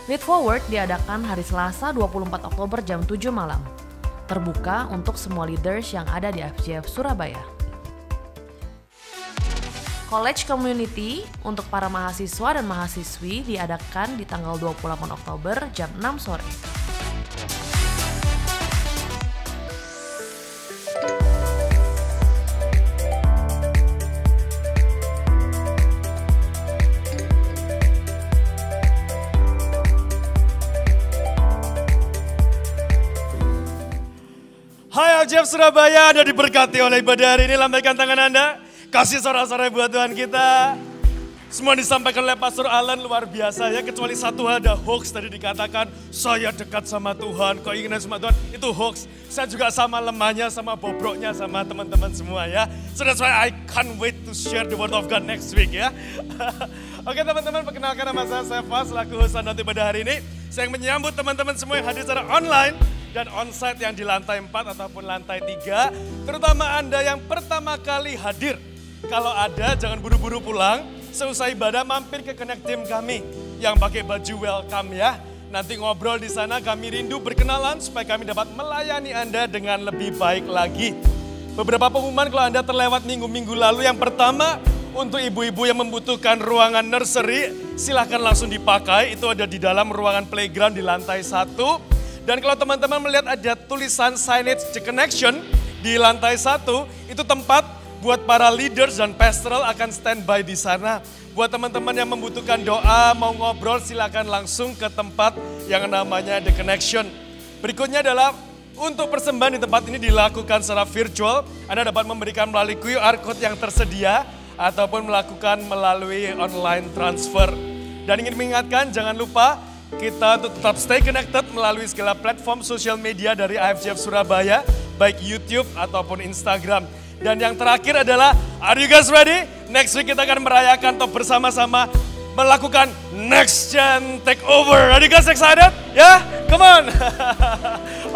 Lead Forward diadakan hari Selasa 24 Oktober jam 7 malam. Terbuka untuk semua leaders yang ada di FGF Surabaya. College Community untuk para mahasiswa dan mahasiswi diadakan di tanggal 28 Oktober jam 6 sore. Hai FGF Surabaya, Anda diberkati oleh ibadah hari ini. Lambaikan tangan Anda, kasih sorak-sorai buat Tuhan kita. Semua disampaikan oleh Pastor Alan luar biasa ya, kecuali satu hal, ada hoax tadi dikatakan, saya dekat sama Tuhan, keinginan sama Tuhan, itu hoax. Saya juga sama lemahnya, sama bobroknya, sama teman-teman semua ya. So that's why I can't wait to share the word of God next week ya. Oke teman-teman, perkenalkan nama saya Fas, selaku host nanti pada hari ini. Saya menyambut teman-teman semua yang hadir secara online dan onsite yang di lantai 4 ataupun lantai 3. Terutama Anda yang pertama kali hadir. Kalau ada, jangan buru-buru pulang. Seusai ibadah mampir ke Connect Team kami yang pakai baju welcome ya. Nanti ngobrol di sana, kami rindu berkenalan supaya kami dapat melayani Anda dengan lebih baik lagi. Beberapa pengumuman kalau Anda terlewat minggu-minggu lalu. Yang pertama, untuk ibu-ibu yang membutuhkan ruangan nursery, silahkan langsung dipakai. Itu ada di dalam ruangan playground di lantai 1. Dan kalau teman-teman melihat ada tulisan signage The Connection di lantai 1, itu tempat buat para leaders dan pastoral akan standby di sana. Buat teman-teman yang membutuhkan doa, mau ngobrol, silakan langsung ke tempat yang namanya The Connection. Berikutnya adalah untuk persembahan di tempat ini dilakukan secara virtual. Anda dapat memberikan melalui QR Code yang tersedia ataupun melakukan melalui online transfer. Dan ingin mengingatkan, jangan lupa kita tetap stay connected melalui segala platform sosial media dari IFGF Surabaya, baik YouTube ataupun Instagram. Dan yang terakhir adalah, are you guys ready? Next week kita akan merayakan atau bersama-sama melakukan Next Gen Takeover. Are you guys excited? Ya, come on.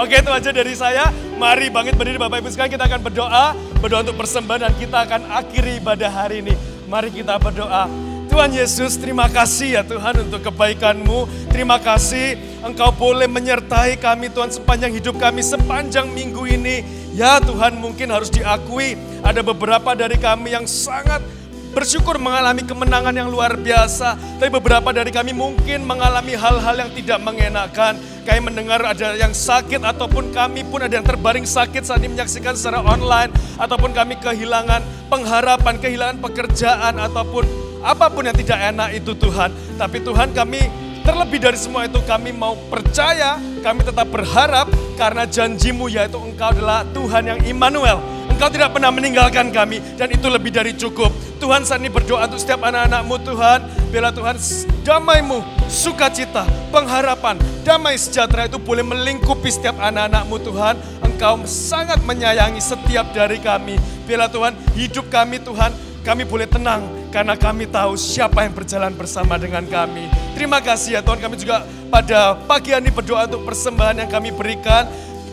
Oke, itu aja dari saya. Mari bangkit berdiri Bapak Ibu sekalian, kita akan berdoa untuk persembahan dan kita akan akhiri ibadah hari ini. Mari kita berdoa. Tuhan Yesus, terima kasih ya Tuhan untuk kebaikan-Mu. Terima kasih Engkau boleh menyertai kami Tuhan sepanjang hidup kami, sepanjang minggu ini. Ya Tuhan, mungkin harus diakui ada beberapa dari kami yang sangat bersyukur mengalami kemenangan yang luar biasa. Tapi beberapa dari kami mungkin mengalami hal-hal yang tidak mengenakan. Kami mendengar ada yang sakit ataupun kami pun ada yang terbaring sakit saat ini menyaksikan secara online. Ataupun kami kehilangan pengharapan, kehilangan pekerjaan ataupun apapun yang tidak enak itu Tuhan. Tapi Tuhan, kami terlebih dari semua itu kami mau percaya, kami tetap berharap karena janji-Mu yaitu Engkau adalah Tuhan yang Immanuel. Engkau tidak pernah meninggalkan kami dan itu lebih dari cukup. Tuhan, saat ini berdoa untuk setiap anak-anak-Mu Tuhan. Biarlah Tuhan damai-Mu, sukacita, pengharapan, damai sejahtera itu boleh melingkupi setiap anak-anak-Mu Tuhan. Engkau sangat menyayangi setiap dari kami. Biarlah Tuhan hidup kami Tuhan, kami boleh tenang karena kami tahu siapa yang berjalan bersama dengan kami. Terima kasih ya Tuhan, kami juga pada pagi ini berdoa untuk persembahan yang kami berikan.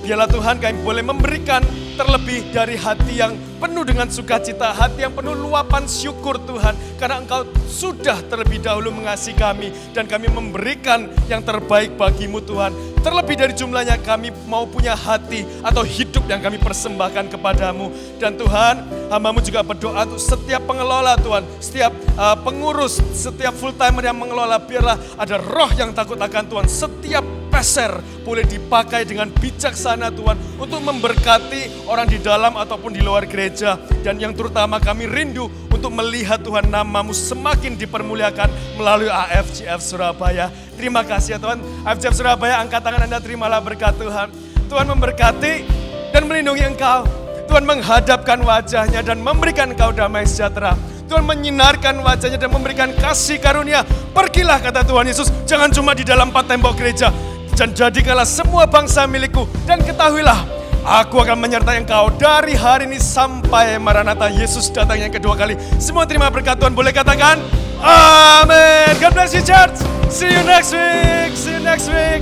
Biarlah Tuhan kami boleh memberikan terlebih dari hati yang penuh dengan sukacita, hati yang penuh luapan syukur Tuhan. Karena Engkau sudah terlebih dahulu mengasihi kami dan kami memberikan yang terbaik bagi-Mu Tuhan. Terlebih dari jumlahnya kami mau punya hati atau hidup yang kami persembahkan kepadamu. Dan Tuhan, hamba-Mu juga berdoa untuk setiap pengelola Tuhan, setiap pengurus, setiap full timer yang mengelola, biarlah ada roh yang takut akan Tuhan. Setiap peser boleh dipakai dengan bijaksana Tuhan untuk memberkati orang di dalam ataupun di luar gereja. Dan yang terutama kami rindu untuk melihat Tuhan nama-Mu semakin dipermuliakan melalui AFGF Surabaya. Terima kasih ya Tuhan. AFGF Surabaya, angkat tangan Anda, terimalah berkat Tuhan. Tuhan memberkati dan melindungi Engkau. Tuhan menghadapkan wajahnya dan memberikan Engkau damai sejahtera. Tuhan menyinarkan wajahnya dan memberikan kasih karunia. Pergilah kata Tuhan Yesus, jangan cuma di dalam 4 tembok gereja. Dan jadikanlah semua bangsa milikku. Dan ketahuilah, aku akan menyertai engkau dari hari ini sampai Maranatha, Yesus datang yang kedua kali. Semua terima berkat Tuhan, boleh katakan amin. God bless you church. See you next week. See you next week.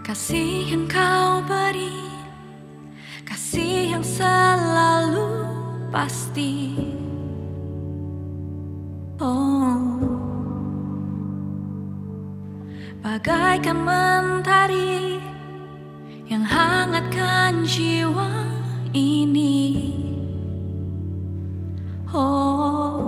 Kasih yang Kau beri, kasih yang selalu pasti. Oh, bagaikan mentari yang hangatkan jiwa ini. Oh,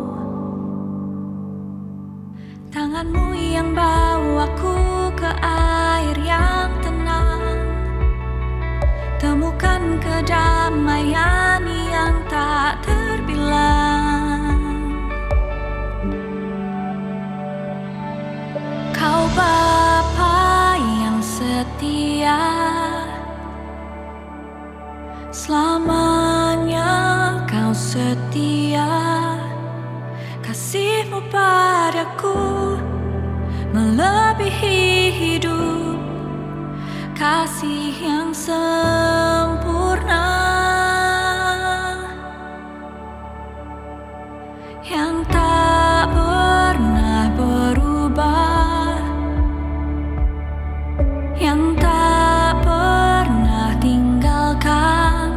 kasih-Mu padaku melebihi hidup, kasih yang sempurna, yang tak pernah berubah, yang tak pernah tinggalkan.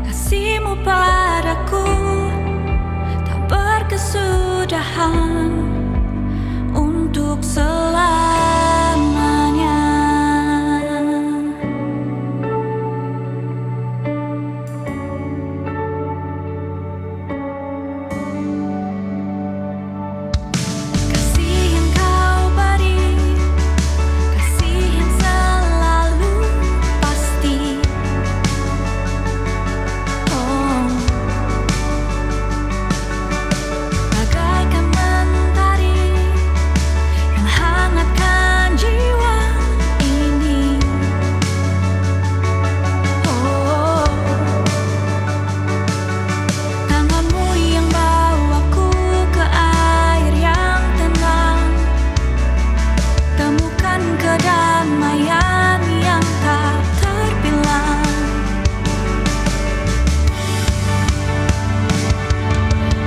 Kasih-Mu padaku tak berkesudahan untuk selamanya. Kasih yang Kau beri, kasih yang selalu pasti. Oh, bagaikan mentari yang hangatkan jiwa ini. Oh, tangan-Mu yang bawaku ke air yang tenang, temukan kedamaian yang tak terbilang.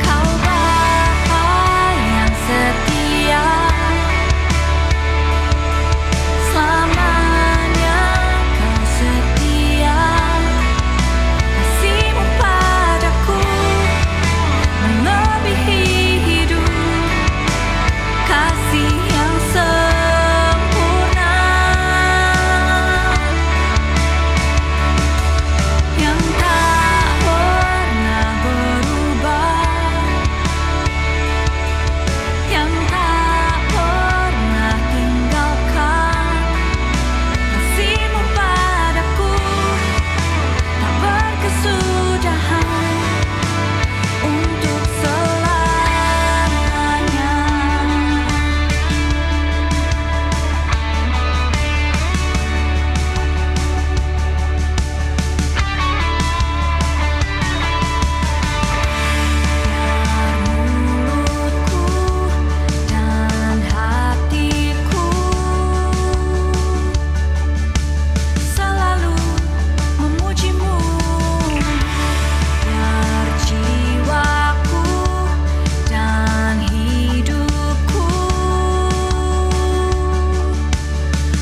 Kau Bapa yang setia, selamanya Kau setia. Kasih-Mu padaku melebihi hidup, kasih yang sempurna, yang tak pernah berubah, yang tak pernah tinggalkan. Kasih-Mu padaku tak berkesudahan untuk selamanya. Mulutku dan hatiku selalu memuji-Mu, biar jiwaku dan hidupku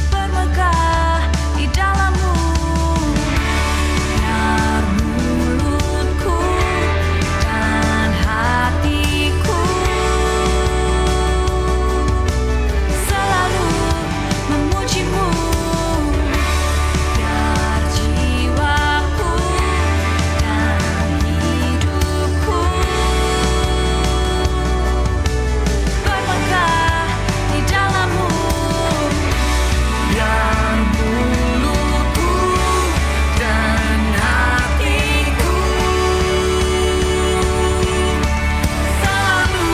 bermegah di dalam-Mu. Biar mulutku dan hatiku selalu memuji-Mu, biar jiwaku dan hidupku bermegah di dalam-Mu. Biar mulutku dan hatiku selalu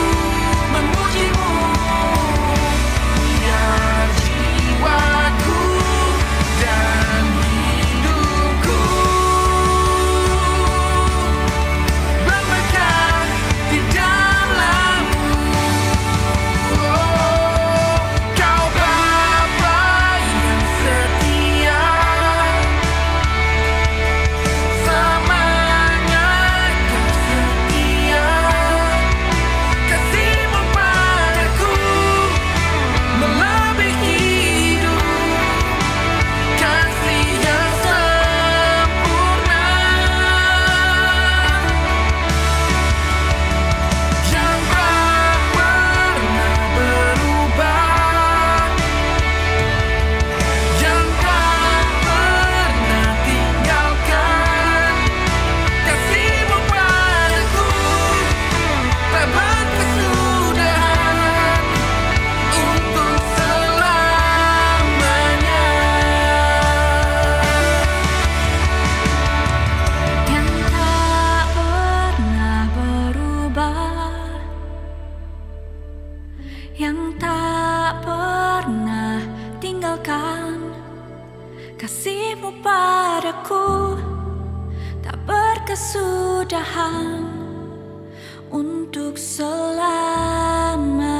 memuji-Mu, biar jiwaku dan hidupku bermegah di dalam-Mu. Oh, Kau Bapa yang setia, selamanya Kau setia. Kasih-Mu padaku melebihi hidup, kasih yang sempurna, yang tak pernah berubah, yang tak pernah tinggalkan. Kasih-Mu padaku tak berkesudahan untuk selamanya. Yang tak pernah berubah, yang tak pernah tinggalkan. Kasih-Mu padaku tak berkesudahan untuk selamanya.